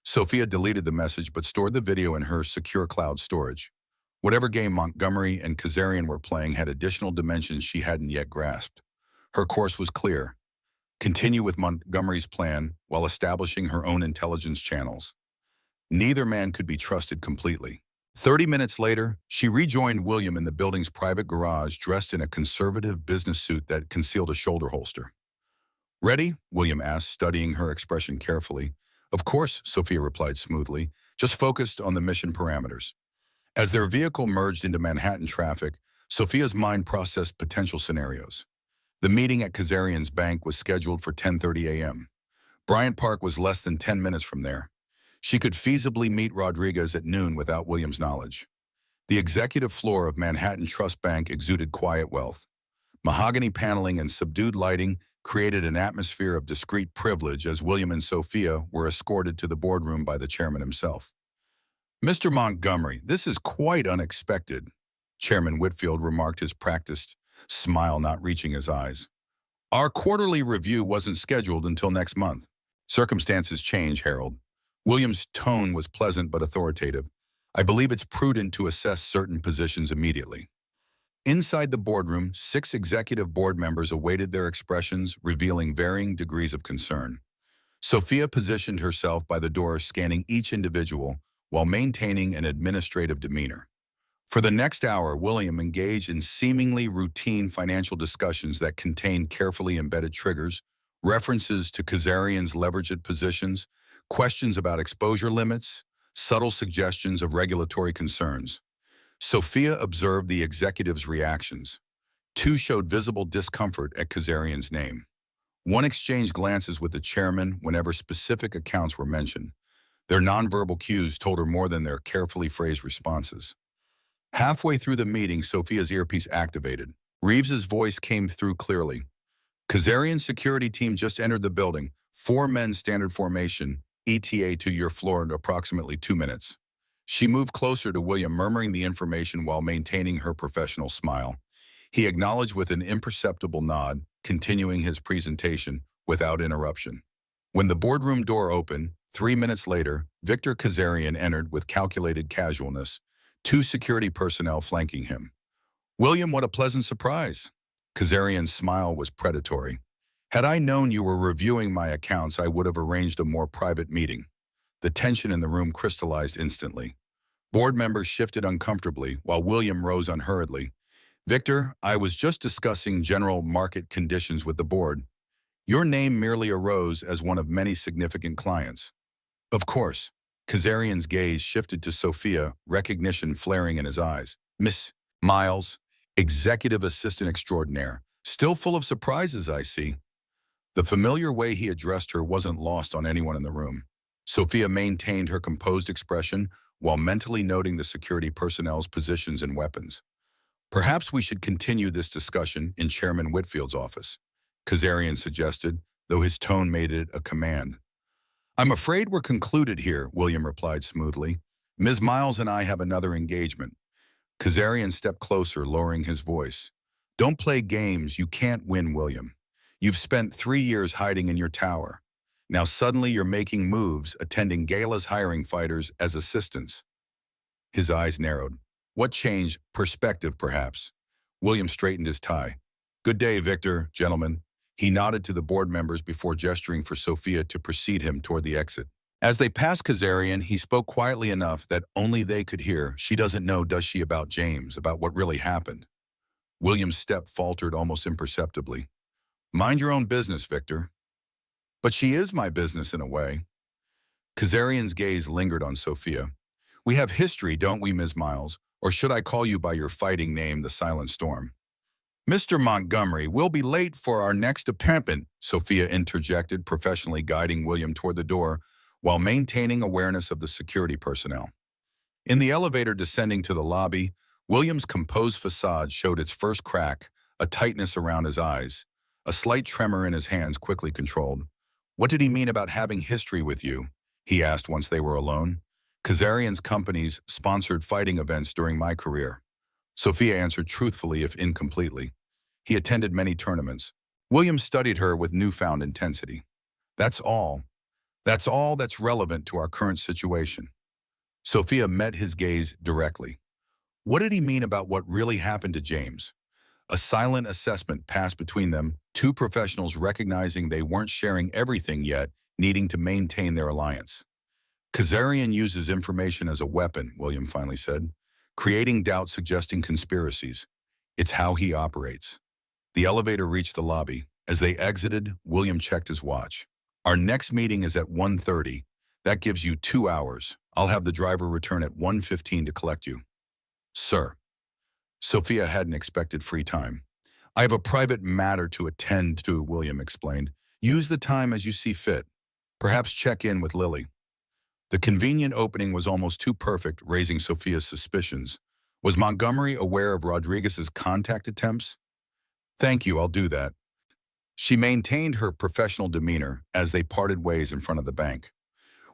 Sophia deleted the message but stored the video in her secure cloud storage. Whatever game Montgomery and Kazarian were playing had additional dimensions she hadn't yet grasped. Her course was clear. Continue with Montgomery's plan while establishing her own intelligence channels. Neither man could be trusted completely. 30 minutes later, she rejoined William in the building's private garage dressed in a conservative business suit that concealed a shoulder holster. "Ready?" William asked, studying her expression carefully. "Of course," Sophia replied smoothly, just focused on the mission parameters. As their vehicle merged into Manhattan traffic, Sophia's mind processed potential scenarios. The meeting at Kazarian's bank was scheduled for 10:30 a.m. Bryant Park was less than 10 minutes from there. She could feasibly meet Rodriguez at noon without William's knowledge. The executive floor of Manhattan Trust Bank exuded quiet wealth. Mahogany paneling and subdued lighting created an atmosphere of discreet privilege as William and Sophia were escorted to the boardroom by the chairman himself. "Mr. Montgomery, this is quite unexpected," Chairman Whitfield remarked, his practiced smile not reaching his eyes. "Our quarterly review wasn't scheduled until next month." "Circumstances change, Harold." William's tone was pleasant but authoritative. "I believe it's prudent to assess certain positions immediately." Inside the boardroom, 6 executive board members awaited their expressions, revealing varying degrees of concern. Sophia positioned herself by the door, scanning each individual while maintaining an administrative demeanor. For the next hour, William engaged in seemingly routine financial discussions that contained carefully embedded triggers, references to Kazarian's leveraged positions, questions about exposure limits, subtle suggestions of regulatory concerns. Sophia observed the executives' reactions. 2 showed visible discomfort at Kazarian's name. 1 exchanged glances with the chairman whenever specific accounts were mentioned. Their nonverbal cues told her more than their carefully phrased responses. Halfway through the meeting, Sophia's earpiece activated. Reeves's voice came through clearly. "Kazarian's security team just entered the building. 4 men standard formation, ETA to your floor in approximately 2 minutes. She moved closer to William, murmuring the information while maintaining her professional smile. He acknowledged with an imperceptible nod, continuing his presentation without interruption. When the boardroom door opened, 3 minutes later, Victor Kazarian entered with calculated casualness, 2 security personnel flanking him. "William, what a pleasant surprise." Kazarian's smile was predatory. "Had I known you were reviewing my accounts, I would have arranged a more private meeting." The tension in the room crystallized instantly. Board members shifted uncomfortably, while William rose unhurriedly. "Victor, I was just discussing general market conditions with the board. Your name merely arose as one of many significant clients." "Of course." Kazarian's gaze shifted to Sophia, recognition flaring in his eyes. "Miss Miles, executive assistant extraordinaire. Still full of surprises, I see." The familiar way he addressed her wasn't lost on anyone in the room. Sophia maintained her composed expression while mentally noting the security personnel's positions and weapons. "Perhaps we should continue this discussion in Chairman Whitfield's office," Kazarian suggested, though his tone made it a command. "I'm afraid we're concluded here," William replied smoothly. "Ms. Miles and I have another engagement." Kazarian stepped closer, lowering his voice. "Don't play games. You can't win, William. You've spent 3 years hiding in your tower. Now suddenly you're making moves, attending galas, hiring fighters as assistants." His eyes narrowed. "What changed? Perspective, perhaps." William straightened his tie. "Good day, Victor, gentlemen." He nodded to the board members before gesturing for Sophia to precede him toward the exit. As they passed Kazarian, he spoke quietly enough that only they could hear. "She doesn't know, does she, about James, about what really happened?" William's step faltered almost imperceptibly. "Mind your own business, Victor." "But she is my business in a way." Kazarian's gaze lingered on Sophia. "We have history, don't we, Ms. Miles? Or should I call you by your fighting name, the Silent Storm?" "Mr. Montgomery, we'll be late for our next appointment," Sophia interjected, professionally guiding William toward the door while maintaining awareness of the security personnel. In the elevator descending to the lobby, William's composed facade showed its first crack, a tightness around his eyes, a slight tremor in his hands quickly controlled. "What did he mean about having history with you?" he asked once they were alone. "Kazarian's companies sponsored fighting events during my career." Sophia answered truthfully if incompletely. "He attended many tournaments." William studied her with newfound intensity. "That's all." That's all that's relevant to our current situation. Sophia met his gaze directly. What did he mean about what really happened to James? A silent assessment passed between them, two professionals recognizing they weren't sharing everything yet, needing to maintain their alliance. Kazarian uses information as a weapon, William finally said, creating doubt suggesting conspiracies. It's how he operates. The elevator reached the lobby. As they exited, William checked his watch. Our next meeting is at 1:30. That gives you 2 hours. I'll have the driver return at 1:15 to collect you. Sir. Sophia hadn't expected free time. I have a private matter to attend to, William explained. Use the time as you see fit. Perhaps check in with Lily. The convenient opening was almost too perfect, raising Sophia's suspicions. Was Montgomery aware of Rodriguez's contact attempts? Thank you, I'll do that. She maintained her professional demeanor as they parted ways in front of the bank.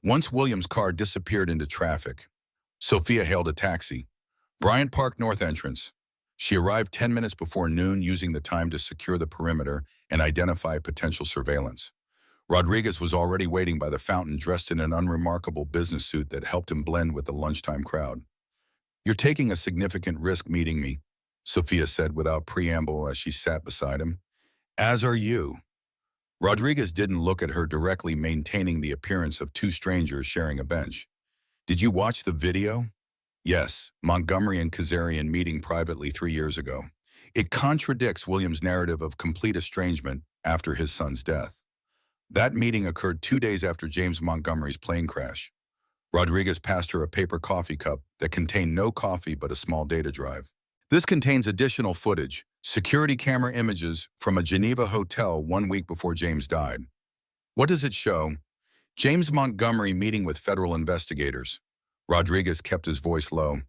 Once William's car disappeared into traffic, Sophia hailed a taxi. Bryant Park North entrance. She arrived 10 minutes before noon, using the time to secure the perimeter and identify potential surveillance. Rodriguez was already waiting by the fountain, dressed in an unremarkable business suit that helped him blend with the lunchtime crowd. You're taking a significant risk meeting me, Sophia said without preamble as she sat beside him. As are you. Rodriguez didn't look at her directly, maintaining the appearance of two strangers sharing a bench. Did you watch the video? Yes, Montgomery and Kazarian meeting privately 3 years ago. It contradicts William's narrative of complete estrangement after his son's death. That meeting occurred 2 days after James Montgomery's plane crash. Rodriguez passed her a paper coffee cup that contained no coffee but a small data drive. This contains additional footage, security camera images from a Geneva hotel 1 week before James died. What does it show? James Montgomery meeting with federal investigators. Rodriguez kept his voice low.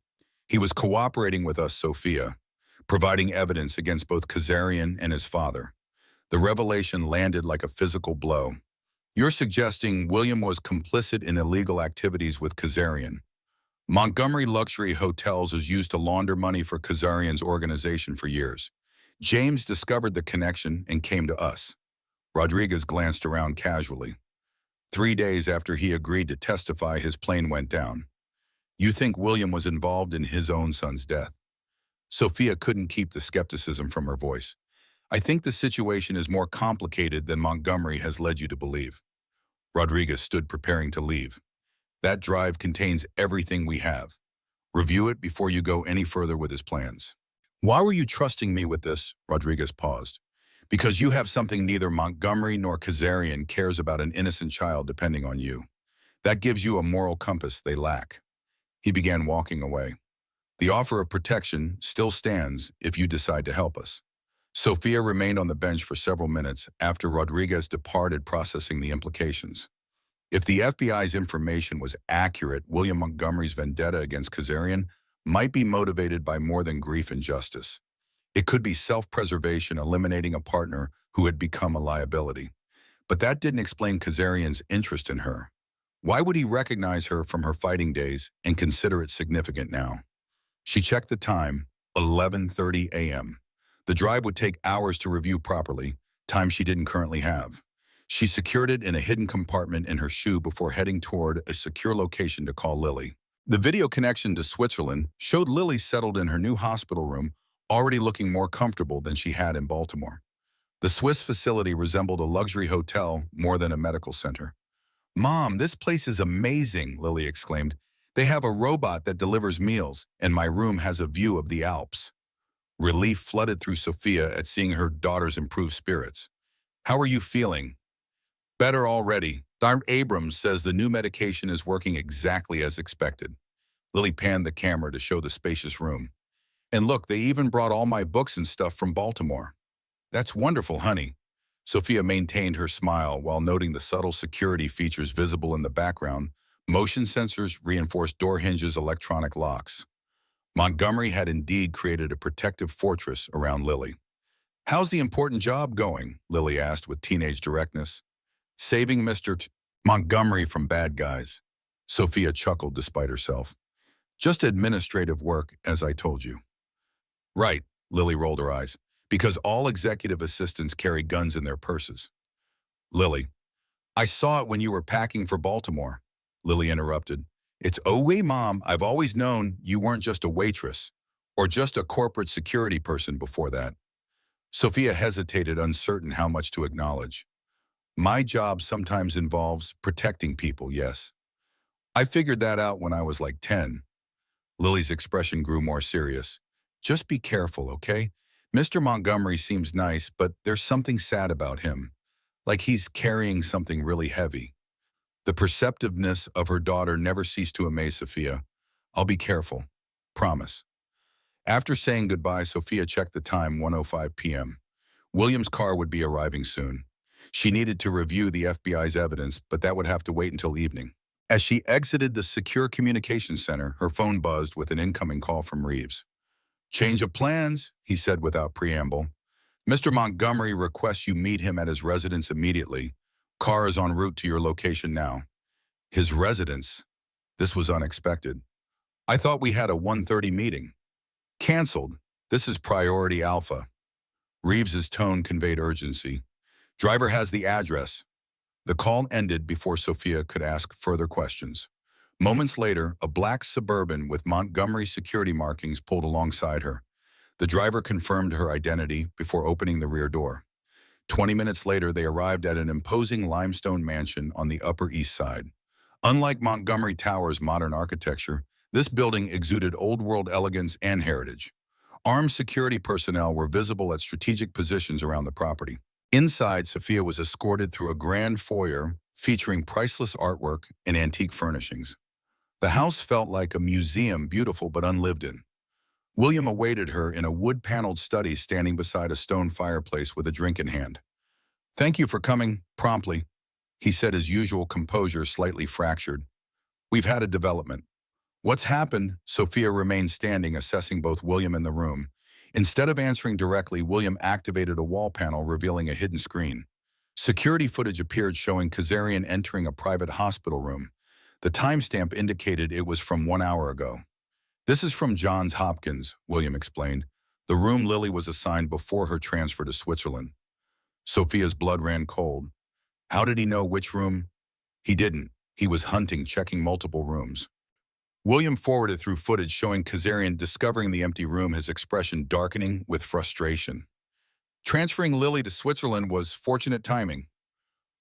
He was cooperating with us, Sophia, providing evidence against both Kazarian and his father. The revelation landed like a physical blow. You're suggesting William was complicit in illegal activities with Kazarian. Montgomery Luxury Hotels is used to launder money for Kazarian's organization for years. James discovered the connection and came to us. Rodriguez glanced around casually. 3 days after he agreed to testify, his plane went down. You think William was involved in his own son's death? Sophia couldn't keep the skepticism from her voice. I think the situation is more complicated than Montgomery has led you to believe. Rodriguez stood preparing to leave. That drive contains everything we have. Review it before you go any further with his plans. Why were you trusting me with this? Rodriguez paused. Because you have something neither Montgomery nor Kazarian cares about, an innocent child depending on you. That gives you a moral compass they lack. He began walking away. The offer of protection still stands if you decide to help us. Sophia remained on the bench for several minutes after Rodriguez departed, processing the implications. If the FBI's information was accurate, William Montgomery's vendetta against Kazarian might be motivated by more than grief and justice. It could be self-preservation, eliminating a partner who had become a liability. But that didn't explain Kazarian's interest in her. Why would he recognize her from her fighting days and consider it significant now? She checked the time, 11:30 a.m. The drive would take hours to review properly, time she didn't currently have. She secured it in a hidden compartment in her shoe before heading toward a secure location to call Lily. The video connection to Switzerland showed Lily settled in her new hospital room, already looking more comfortable than she had in Baltimore. The Swiss facility resembled a luxury hotel more than a medical center. Mom, this place is amazing, Lily exclaimed. They have a robot that delivers meals, and my room has a view of the Alps. Relief flooded through Sophia at seeing her daughter's improved spirits. How are you feeling? Better already. Dr. Abrams says the new medication is working exactly as expected. Lily panned the camera to show the spacious room. And look, they even brought all my books and stuff from Baltimore. That's wonderful, honey. Sophia maintained her smile while noting the subtle security features visible in the background: motion sensors, reinforced door hinges, electronic locks. Montgomery had indeed created a protective fortress around Lily. How's the important job going? Lily asked with teenage directness. Saving Mr. Montgomery from bad guys. Sophia chuckled despite herself. Just administrative work, as I told you. Right, Lily rolled her eyes. Because all executive assistants carry guns in their purses. Lily, I saw it when you were packing for Baltimore, Lily interrupted. It's oh wait, Mom, I've always known you weren't just a waitress or just a corporate security person before that. Sophia hesitated, uncertain how much to acknowledge. My job sometimes involves protecting people, yes. I figured that out when I was like 10. Lily's expression grew more serious. Just be careful, okay? Mr. Montgomery seems nice, but there's something sad about him, like he's carrying something really heavy. The perceptiveness of her daughter never ceased to amaze Sophia. I'll be careful. Promise. After saying goodbye, Sophia checked the time, 1:05 p.m. William's car would be arriving soon. She needed to review the FBI's evidence, but that would have to wait until evening. As she exited the secure communications center, her phone buzzed with an incoming call from Reeves. Change of plans, he said without preamble. Mr. Montgomery requests you meet him at his residence immediately. Car is en route to your location now. His residence? This was unexpected. I thought we had a 1:30 meeting. Canceled. This is priority alpha. Reeves's tone conveyed urgency. Driver has the address. The call ended before Sophia could ask further questions. Moments later, a black Suburban with Montgomery security markings pulled alongside her. The driver confirmed her identity before opening the rear door. 20 minutes later, they arrived at an imposing limestone mansion on the Upper East Side. Unlike Montgomery Tower's modern architecture, this building exuded old-world elegance and heritage. Armed security personnel were visible at strategic positions around the property. Inside, Sophia was escorted through a grand foyer featuring priceless artwork and antique furnishings. The house felt like a museum, beautiful but unlived in. William awaited her in a wood-paneled study standing beside a stone fireplace with a drink in hand. Thank you for coming promptly, he said, his usual composure slightly fractured. We've had a development. What's happened? Sophia remained standing, assessing both William and the room. Instead of answering directly, William activated a wall panel revealing a hidden screen. Security footage appeared showing Kazarian entering a private hospital room. The timestamp indicated it was from 1 hour ago. This is from Johns Hopkins, William explained. The room Lily was assigned before her transfer to Switzerland. Sophia's blood ran cold. How did he know which room? He didn't. He was hunting, checking multiple rooms. William forwarded through footage showing Kazarian discovering the empty room, his expression darkening with frustration. Transferring Lily to Switzerland was fortunate timing.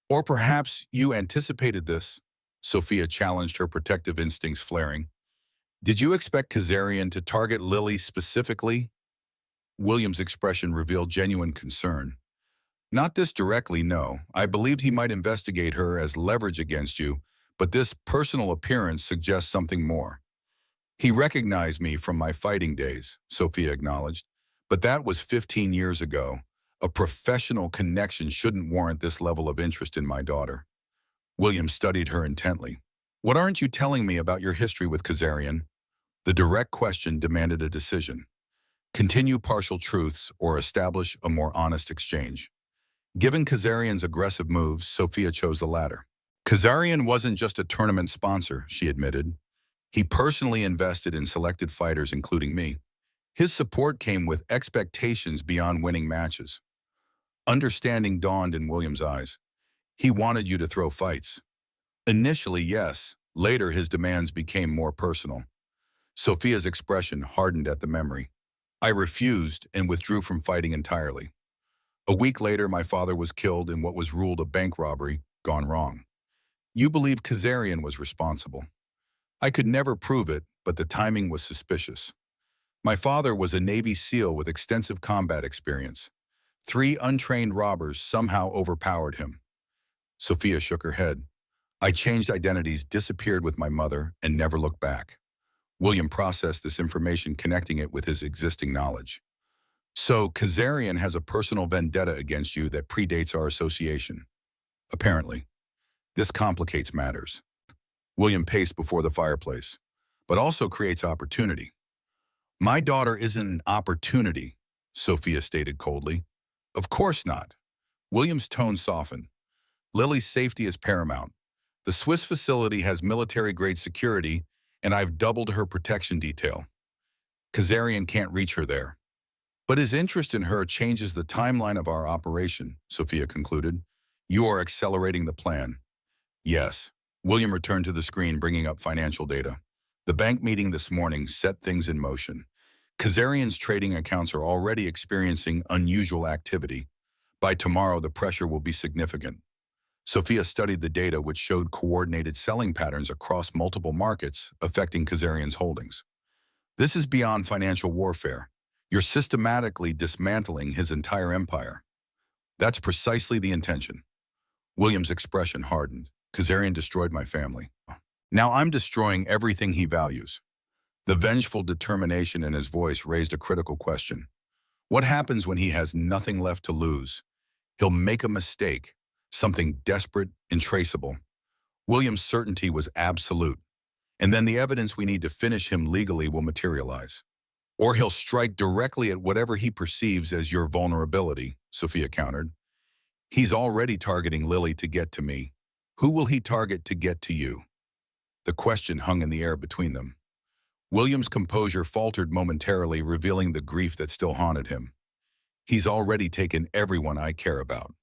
Or perhaps you anticipated this, Sophia challenged, her protective instincts flaring. Did you expect Kazarian to target Lily specifically? William's expression revealed genuine concern. Not this directly, no. I believed he might investigate her as leverage against you, but this personal appearance suggests something more. He recognized me from my fighting days, Sophia acknowledged, but that was 15 years ago. A professional connection shouldn't warrant this level of interest in my daughter. William studied her intently. What aren't you telling me about your history with Kazarian? The direct question demanded a decision. Continue partial truths or establish a more honest exchange. Given Kazarian's aggressive moves, Sophia chose the latter. Kazarian wasn't just a tournament sponsor, she admitted. He personally invested in selected fighters, including me. His support came with expectations beyond winning matches. Understanding dawned in William's eyes. He wanted you to throw fights. Initially, yes. Later, his demands became more personal. Sophia's expression hardened at the memory. I refused and withdrew from fighting entirely. A week later, my father was killed in what was ruled a bank robbery gone wrong. You believe Kazarian was responsible. I could never prove it, but the timing was suspicious. My father was a Navy SEAL with extensive combat experience. 3 untrained robbers somehow overpowered him. Sophia shook her head. I changed identities, disappeared with my mother, and never looked back. William processed this information, connecting it with his existing knowledge. So, Kazarian has a personal vendetta against you that predates our association. Apparently. This complicates matters. William paced before the fireplace, but also creates opportunity. My daughter isn't an opportunity, Sophia stated coldly. Of course not. William's tone softened. Lily's safety is paramount. The Swiss facility has military-grade security, and I've doubled her protection detail. Kazarian can't reach her there. But his interest in her changes the timeline of our operation, Sophia concluded. You are accelerating the plan. Yes. William returned to the screen, bringing up financial data. The bank meeting this morning set things in motion. Kazarian's trading accounts are already experiencing unusual activity. By tomorrow, the pressure will be significant. Sophia studied the data, which showed coordinated selling patterns across multiple markets affecting Kazarian's holdings. This is beyond financial warfare. You're systematically dismantling his entire empire. That's precisely the intention. William's expression hardened. Kazarian destroyed my family. Now I'm destroying everything he values. The vengeful determination in his voice raised a critical question. What happens when he has nothing left to lose? He'll make a mistake, something desperate and traceable. William's certainty was absolute. And then the evidence we need to finish him legally will materialize. Or he'll strike directly at whatever he perceives as your vulnerability, Sophia countered. He's already targeting Lily to get to me. Who will he target to get to you? The question hung in the air between them. William's composure faltered momentarily, revealing the grief that still haunted him. He's already taken everyone I care about.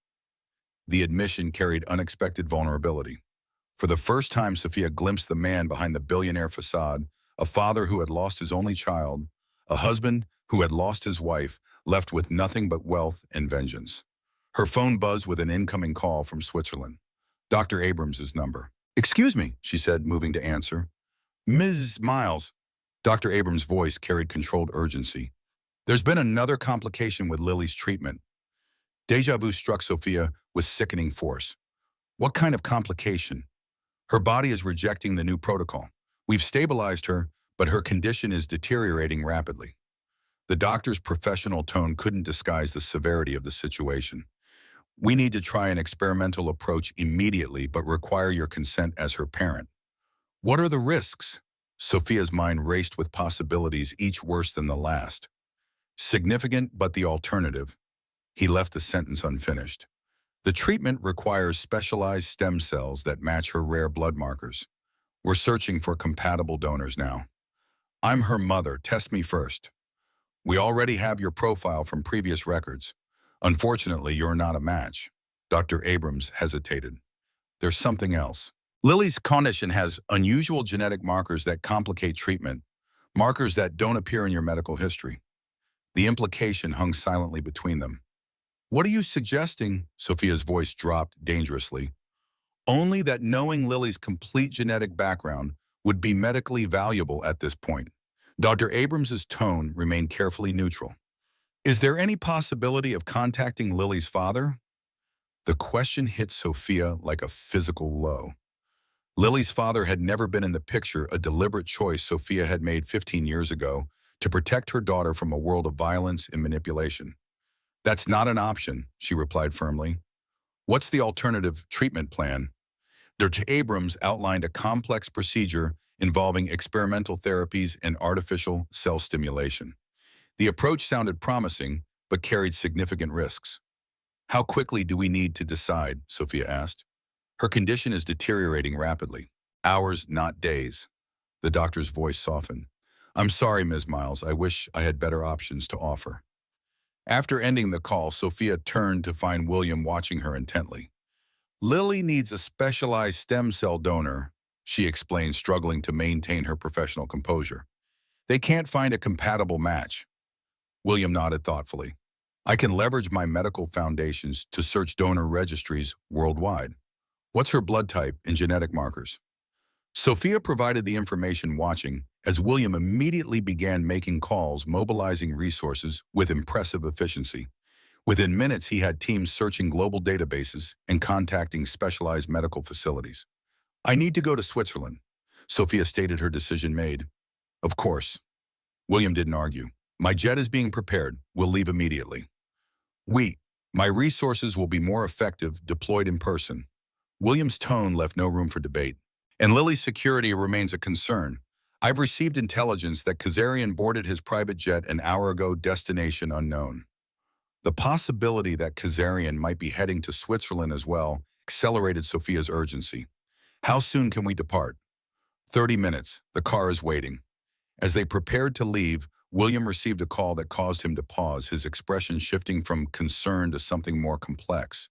The admission carried unexpected vulnerability. For the first time, Sophia glimpsed the man behind the billionaire facade, a father who had lost his only child, a husband who had lost his wife, left with nothing but wealth and vengeance. Her phone buzzed with an incoming call from Switzerland. Dr. Abrams' number. "Excuse me," she said, moving to answer. "Ms. Miles." Dr. Abrams' voice carried controlled urgency. "There's been another complication with Lily's treatment." Deja vu struck Sophia with sickening force. What kind of complication? Her body is rejecting the new protocol. We've stabilized her, but her condition is deteriorating rapidly. The doctor's professional tone couldn't disguise the severity of the situation. "We need to try an experimental approach immediately, but require your consent as her parent." What are the risks? Sophia's mind raced with possibilities, each worse than the last. Significant, but the alternative. He left the sentence unfinished. The treatment requires specialized stem cells that match her rare blood markers. We're searching for compatible donors now. I'm her mother. Test me first. We already have your profile from previous records. Unfortunately, you're not a match. Dr. Abrams hesitated. There's something else. Lily's condition has unusual genetic markers that complicate treatment, markers that don't appear in your medical history. The implication hung silently between them. What are you suggesting? Sophia's voice dropped dangerously. Only that knowing Lily's complete genetic background would be medically valuable at this point. Dr. Abrams' tone remained carefully neutral. Is there any possibility of contacting Lily's father? The question hit Sophia like a physical blow. Lily's father had never been in the picture, a deliberate choice Sophia had made 15 years ago to protect her daughter from a world of violence and manipulation. That's not an option, she replied firmly. What's the alternative treatment plan? Dr. Abrams outlined a complex procedure involving experimental therapies and artificial cell stimulation. The approach sounded promising, but carried significant risks. How quickly do we need to decide? Sophia asked. Her condition is deteriorating rapidly. Hours, not days. The doctor's voice softened. I'm sorry, Ms. Miles. I wish I had better options to offer. After ending the call, Sophia turned to find William watching her intently. Lily needs a specialized stem cell donor, she explained, struggling to maintain her professional composure. They can't find a compatible match. William nodded thoughtfully. I can leverage my medical foundations to search donor registries worldwide. What's her blood type and genetic markers? Sophia provided the information, watching as William immediately began making calls, mobilizing resources with impressive efficiency. Within minutes, he had teams searching global databases and contacting specialized medical facilities. I need to go to Switzerland, Sophia stated, her decision made. Of course. William didn't argue. My jet is being prepared. We'll leave immediately. My resources will be more effective deployed in person. William's tone left no room for debate. And Lily's security remains a concern. I've received intelligence that Kazarian boarded his private jet an hour ago, destination unknown. The possibility that Kazarian might be heading to Switzerland as well accelerated Sophia's urgency. How soon can we depart? 30 minutes. The car is waiting. As they prepared to leave, William received a call that caused him to pause, his expression shifting from concern to something more complex.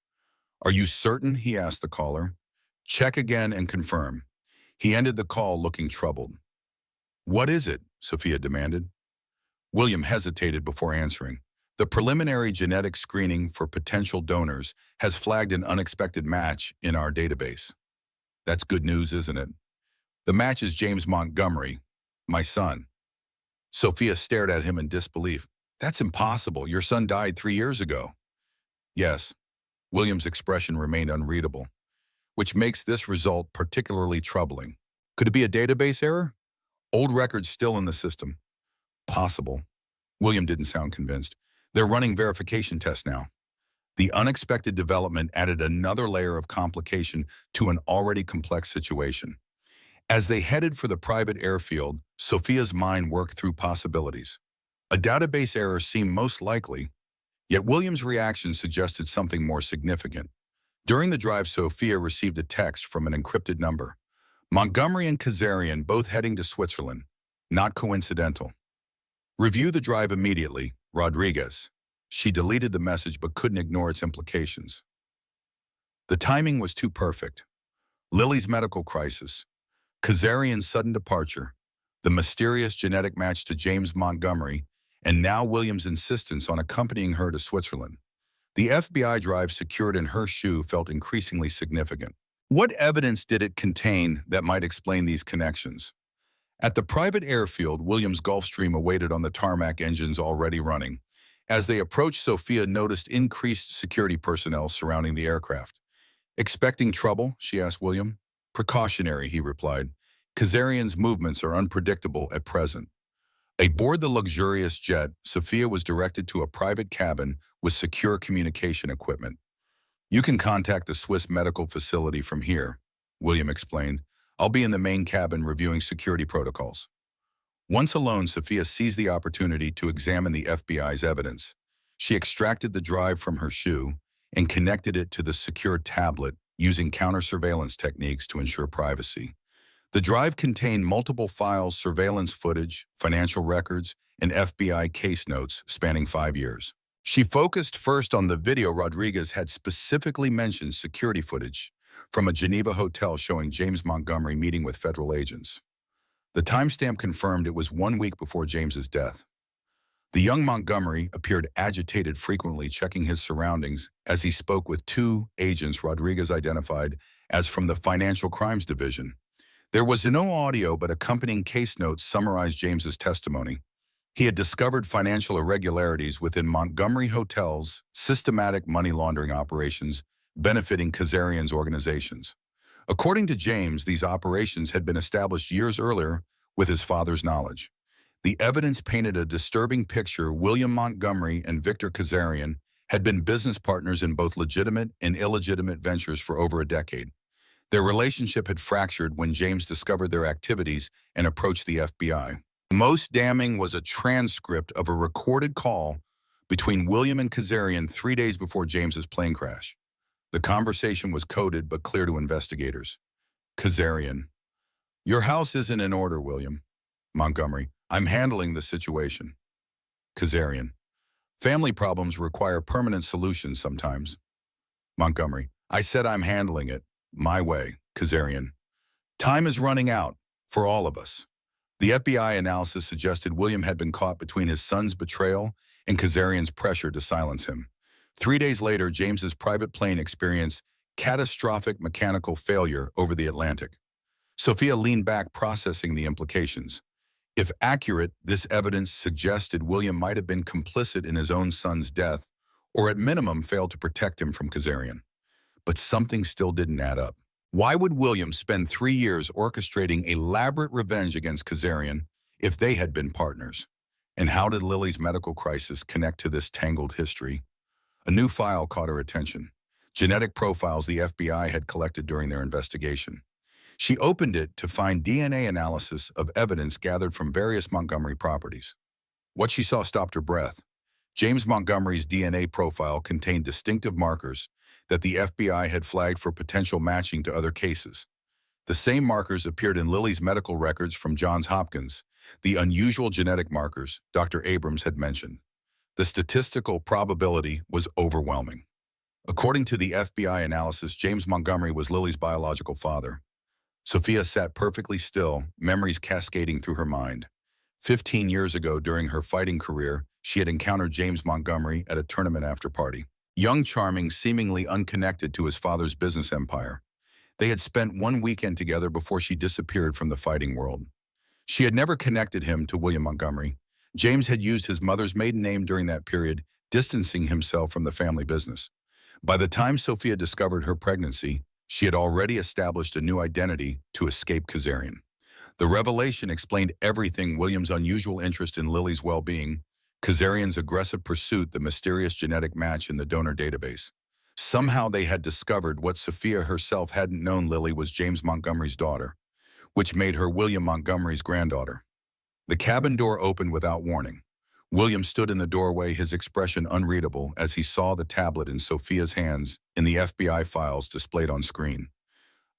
Are you certain? He asked the caller. Check again and confirm. He ended the call looking troubled. What is it? Sophia demanded. William hesitated before answering. The preliminary genetic screening for potential donors has flagged an unexpected match in our database. That's good news, isn't it? The match is James Montgomery, my son. Sophia stared at him in disbelief. That's impossible. Your son died 3 years ago. Yes. William's expression remained unreadable, which makes this result particularly troubling. Could it be a database error? Old records still in the system. Possible. William didn't sound convinced. They're running verification tests now. The unexpected development added another layer of complication to an already complex situation. As they headed for the private airfield, Sophia's mind worked through possibilities. A database error seemed most likely, yet William's reaction suggested something more significant. During the drive, Sophia received a text from an encrypted number. Montgomery and Kazarian both heading to Switzerland. Not coincidental. Review the drive immediately, Rodriguez. She deleted the message but couldn't ignore its implications. The timing was too perfect. Lily's medical crisis, Kazarian's sudden departure, the mysterious genetic match to James Montgomery, and now William's insistence on accompanying her to Switzerland. The FBI drive secured in her shoe felt increasingly significant. What evidence did it contain that might explain these connections? At the private airfield, William's Gulfstream awaited on the tarmac, engines already running. As they approached, Sophia noticed increased security personnel surrounding the aircraft. Expecting trouble? She asked William. Precautionary, he replied. Kazarian's movements are unpredictable at present. Aboard the luxurious jet, Sophia was directed to a private cabin with secure communication equipment. You can contact the Swiss medical facility from here, William explained. I'll be in the main cabin reviewing security protocols. Once alone, Sophia seized the opportunity to examine the FBI's evidence. She extracted the drive from her shoe and connected it to the secure tablet using counter-surveillance techniques to ensure privacy. The drive contained multiple files, surveillance footage, financial records, and FBI case notes spanning 5 years. She focused first on the video Rodriguez had specifically mentioned, security footage from a Geneva hotel showing James Montgomery meeting with federal agents. The timestamp confirmed it was 1 week before James's death. The young Montgomery appeared agitated, frequently checking his surroundings as he spoke with 2 agents Rodriguez identified as from the Financial Crimes Division. There was no audio, but accompanying case notes summarized James's testimony. He had discovered financial irregularities within Montgomery hotels, systematic money laundering operations benefiting Kazarian's organizations. According to James, these operations had been established years earlier with his father's knowledge. The evidence painted a disturbing picture. William Montgomery and Victor Kazarian had been business partners in both legitimate and illegitimate ventures for over a decade. Their relationship had fractured when James discovered their activities and approached the FBI. Most damning was a transcript of a recorded call between William and Kazarian 3 days before James's plane crash. The conversation was coded but clear to investigators. Kazarian: your house isn't in order, William. Montgomery: I'm handling the situation. Kazarian: family problems require permanent solutions sometimes. Montgomery: I said I'm handling it my way. Kazarian: time is running out for all of us. The FBI analysis suggested William had been caught between his son's betrayal and Kazarian's pressure to silence him. 3 days later, James's private plane experienced catastrophic mechanical failure over the Atlantic. Sophia leaned back, processing the implications. If accurate, this evidence suggested William might have been complicit in his own son's death, or at minimum failed to protect him from Kazarian. But something still didn't add up. Why would William spend 3 years orchestrating elaborate revenge against Kazarian if they had been partners? And how did Lily's medical crisis connect to this tangled history? A new file caught her attention: genetic profiles the FBI had collected during their investigation. She opened it to find DNA analysis of evidence gathered from various Montgomery properties. What she saw stopped her breath. James Montgomery's DNA profile contained distinctive markers that the FBI had flagged for potential matching to other cases. The same markers appeared in Lily's medical records from Johns Hopkins, the unusual genetic markers Dr. Abrams had mentioned. The statistical probability was overwhelming. According to the FBI analysis, James Montgomery was Lily's biological father. Sophia sat perfectly still, memories cascading through her mind. 15 years ago, during her fighting career, she had encountered James Montgomery at a tournament after-party. Young, charming, seemingly unconnected to his father's business empire. They had spent one weekend together before she disappeared from the fighting world. She had never connected him to William Montgomery. James had used his mother's maiden name during that period, distancing himself from the family business. By the time Sophia discovered her pregnancy, she had already established a new identity to escape Kazarian. The revelation explained everything: William's unusual interest in Lily's well-being, Kazarian's aggressive pursuit, the mysterious genetic match in the donor database. Somehow they had discovered what Sophia herself hadn't known: Lily was James Montgomery's daughter, which made her William Montgomery's granddaughter. The cabin door opened without warning. William stood in the doorway, his expression unreadable as he saw the tablet in Sophia's hands in the FBI files displayed on screen.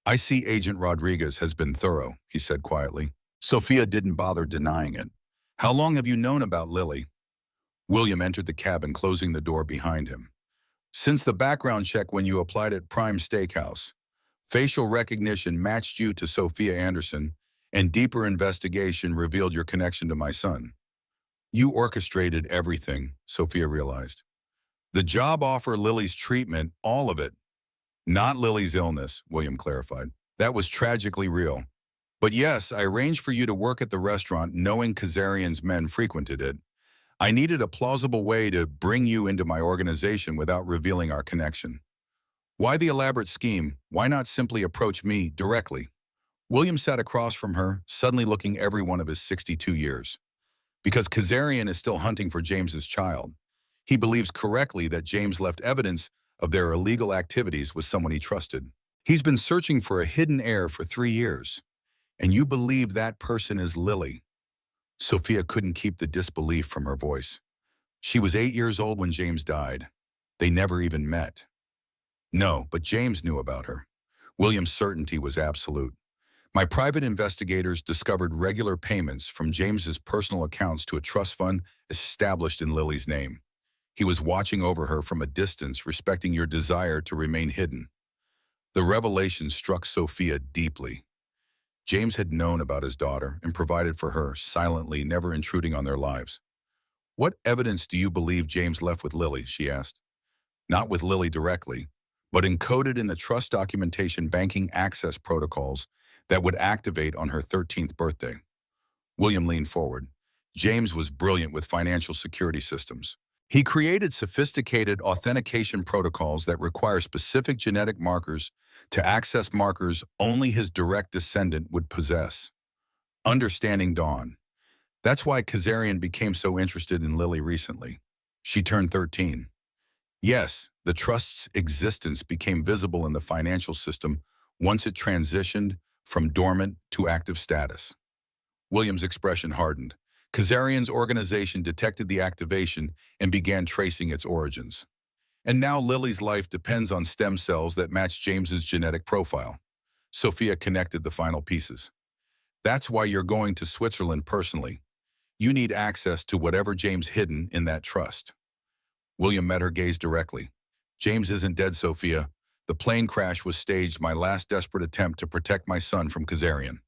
"I see Agent Rodriguez has been thorough," he said quietly. Sophia didn't bother denying it. "How long have you known about Lily?" William entered the cabin, closing the door behind him. "Since the background check when you applied at Prime Steakhouse. Facial recognition matched you to Sophia Anderson, and deeper investigation revealed your connection to my son." "You orchestrated everything," Sophia realized. "The job offer, Lily's treatment, all of it." "Not Lily's illness," William clarified. "That was tragically real. But yes, I arranged for you to work at the restaurant knowing Kazarian's men frequented it. I needed a plausible way to bring you into my organization without revealing our connection." "Why the elaborate scheme? Why not simply approach me directly?" William sat across from her, suddenly looking every one of his 62 years. "Because Kazarian is still hunting for James's child. He believes correctly that James left evidence of their illegal activities with someone he trusted. He's been searching for a hidden heir for 3 years. And you believe that person is Lily." Sophia couldn't keep the disbelief from her voice. She was 8 years old when James died. They never even met. "No, but James knew about her." William's certainty was absolute. "My private investigators discovered regular payments from James's personal accounts to a trust fund established in Lily's name. He was watching over her from a distance, respecting your desire to remain hidden." The revelation struck Sophia deeply. James had known about his daughter and provided for her, silently, never intruding on their lives. "What evidence do you believe James left with Lily?" she asked. "Not with Lily directly, but encoded in the trust documentation, banking access protocols that would activate on her 13th birthday." William leaned forward. James was brilliant with financial security systems. He created sophisticated authentication protocols that require specific genetic markers to access markers only his direct descendant would possess. Understanding dawned. That's why Kazarian became so interested in Lily recently. She turned 13. Yes, the trust's existence became visible in the financial system once it transitioned from dormant to active status. William's expression hardened. Kazarian's organization detected the activation and began tracing its origins. And now Lily's life depends on stem cells that match James's genetic profile. Sophia connected the final pieces. "That's why you're going to Switzerland personally. You need access to whatever James hidden in that trust." William met her gaze directly. "James isn't dead, Sophia. The plane crash was staged, my last desperate attempt to protect my son from Kazarian."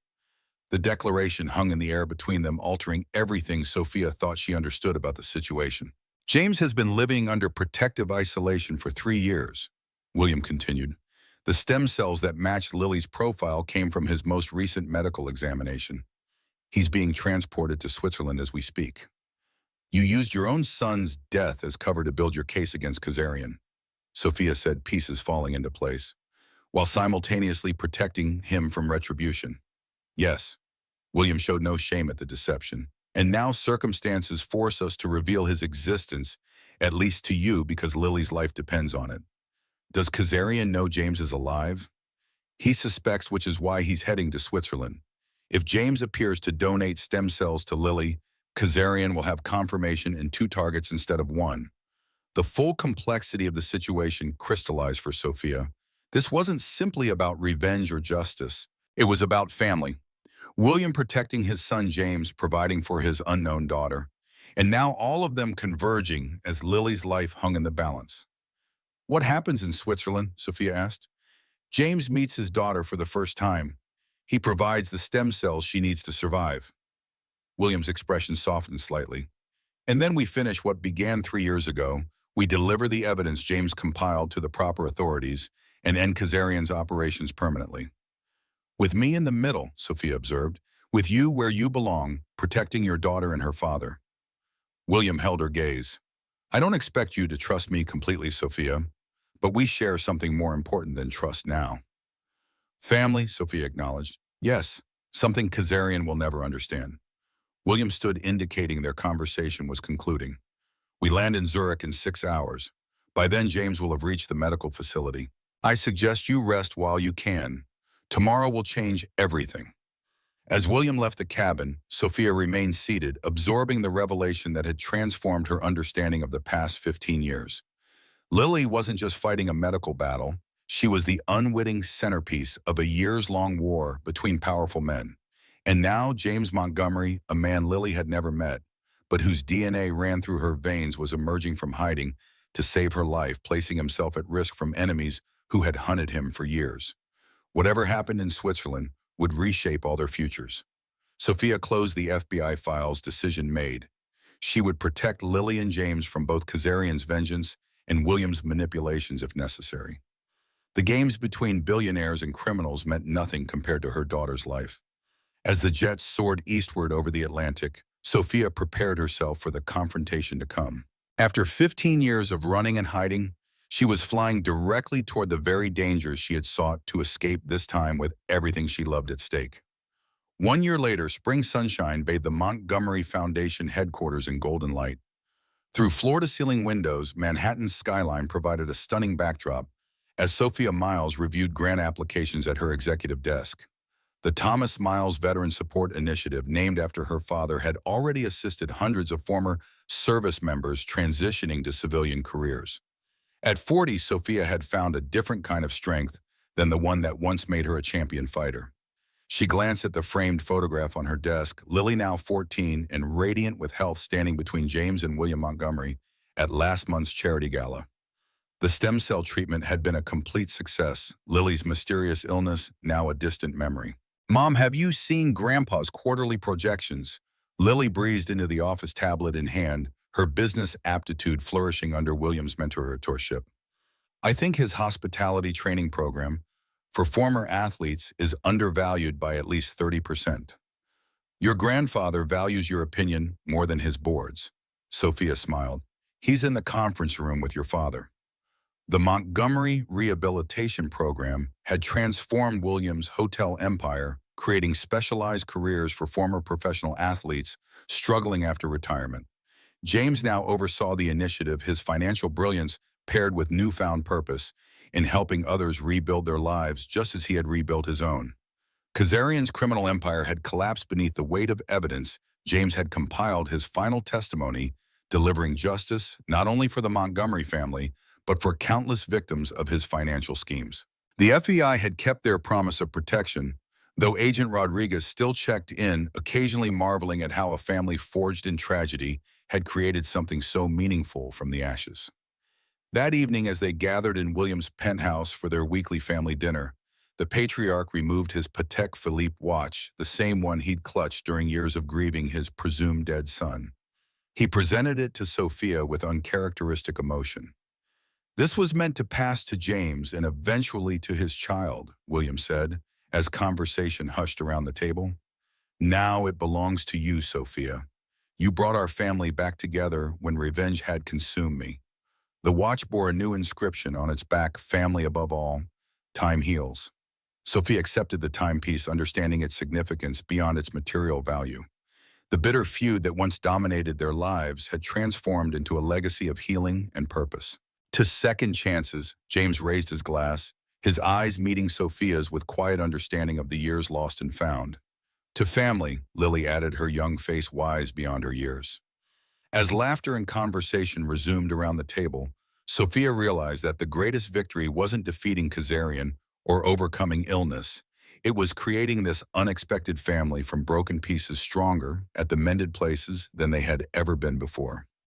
The declaration hung in the air between them, altering everything Sophia thought she understood about the situation. "James has been living under protective isolation for 3 years," William continued. "The stem cells that matched Lily's profile came from his most recent medical examination. He's being transported to Switzerland as we speak. You used your own son's death as cover to build your case against Kazarian," Sophia said, pieces falling into place, "while simultaneously protecting him from retribution." "Yes." William showed no shame at the deception. "And now circumstances force us to reveal his existence, at least to you, because Lily's life depends on it. Does Kazarian know James is alive?" "He suspects, which is why he's heading to Switzerland. If James appears to donate stem cells to Lily, Kazarian will have confirmation in 2 targets instead of 1. The full complexity of the situation crystallized for Sophia. This wasn't simply about revenge or justice. It was about family. William protecting his son James, providing for his unknown daughter, and now all of them converging as Lily's life hung in the balance. What happens in Switzerland? Sophia asked. James meets his daughter for the first time. He provides the stem cells she needs to survive. William's expression softened slightly. And then we finish what began 3 years ago. We deliver the evidence James compiled to the proper authorities and end Kazarian's operations permanently. With me in the middle, Sophia observed, with you where you belong, protecting your daughter and her father. William held her gaze. I don't expect you to trust me completely, Sophia, but we share something more important than trust now. Family, Sophia acknowledged. Yes, something Kazarian will never understand. William stood, indicating their conversation was concluding. We land in Zurich in 6 hours. By then, James will have reached the medical facility. I suggest you rest while you can. Tomorrow will change everything. As William left the cabin, Sophia remained seated, absorbing the revelation that had transformed her understanding of the past 15 years. Lily wasn't just fighting a medical battle. She was the unwitting centerpiece of a years-long war between powerful men. And now James Montgomery, a man Lily had never met, but whose DNA ran through her veins, was emerging from hiding to save her life, placing himself at risk from enemies who had hunted him for years. Whatever happened in Switzerland would reshape all their futures. Sophia closed the FBI files, decision made. She would protect Lily and James from both Kazarian's vengeance and William's manipulations if necessary. The games between billionaires and criminals meant nothing compared to her daughter's life. As the jets soared eastward over the Atlantic, Sophia prepared herself for the confrontation to come. After 15 years of running and hiding, she was flying directly toward the very dangers she had sought to escape, this time with everything she loved at stake. 1 year later, spring sunshine bathed the Montgomery Foundation headquarters in golden light. Through floor-to-ceiling windows, Manhattan's skyline provided a stunning backdrop as Sophia Miles reviewed grant applications at her executive desk. The Thomas Miles Veteran Support Initiative, named after her father, had already assisted hundreds of former service members transitioning to civilian careers. At 40, Sophia had found a different kind of strength than the one that once made her a champion fighter. She glanced at the framed photograph on her desk, Lily, now 14 and radiant with health, standing between James and William Montgomery at last month's charity gala. The stem cell treatment had been a complete success, Lily's mysterious illness now a distant memory. Mom, have you seen Grandpa's quarterly projections? Lily breezed into the office, tablet in hand, her business aptitude flourishing under William's mentorship. I think his hospitality training program for former athletes is undervalued by at least 30%. Your grandfather values your opinion more than his board's. Sophia smiled. He's in the conference room with your father. The Montgomery Rehabilitation Program had transformed Williams' hotel empire, creating specialized careers for former professional athletes struggling after retirement. James now oversaw the initiative, his financial brilliance paired with newfound purpose in helping others rebuild their lives just as he had rebuilt his own. Kazarian's criminal empire had collapsed beneath the weight of evidence. James had compiled his final testimony, delivering justice not only for the Montgomery family, but for countless victims of his financial schemes. The FBI had kept their promise of protection, though Agent Rodriguez still checked in, occasionally marveling at how a family forged in tragedy had created something so meaningful from the ashes. That evening, as they gathered in William's penthouse for their weekly family dinner, the patriarch removed his Patek Philippe watch, the same one he'd clutched during years of grieving his presumed dead son. He presented it to Sophia with uncharacteristic emotion. This was meant to pass to James and eventually to his child, William said, as conversation hushed around the table. Now it belongs to you, Sophia. You brought our family back together when revenge had consumed me. The watch bore a new inscription on its back, family above all, time heals. Sophia accepted the timepiece, understanding its significance beyond its material value. The bitter feud that once dominated their lives had transformed into a legacy of healing and purpose. To second chances, James raised his glass, his eyes meeting Sophia's with quiet understanding of the years lost and found. To family, Lily added, her young face wise beyond her years. As laughter and conversation resumed around the table, Sophia realized that the greatest victory wasn't defeating Kazarian or overcoming illness. It was creating this unexpected family from broken pieces, stronger at the mended places than they had ever been before.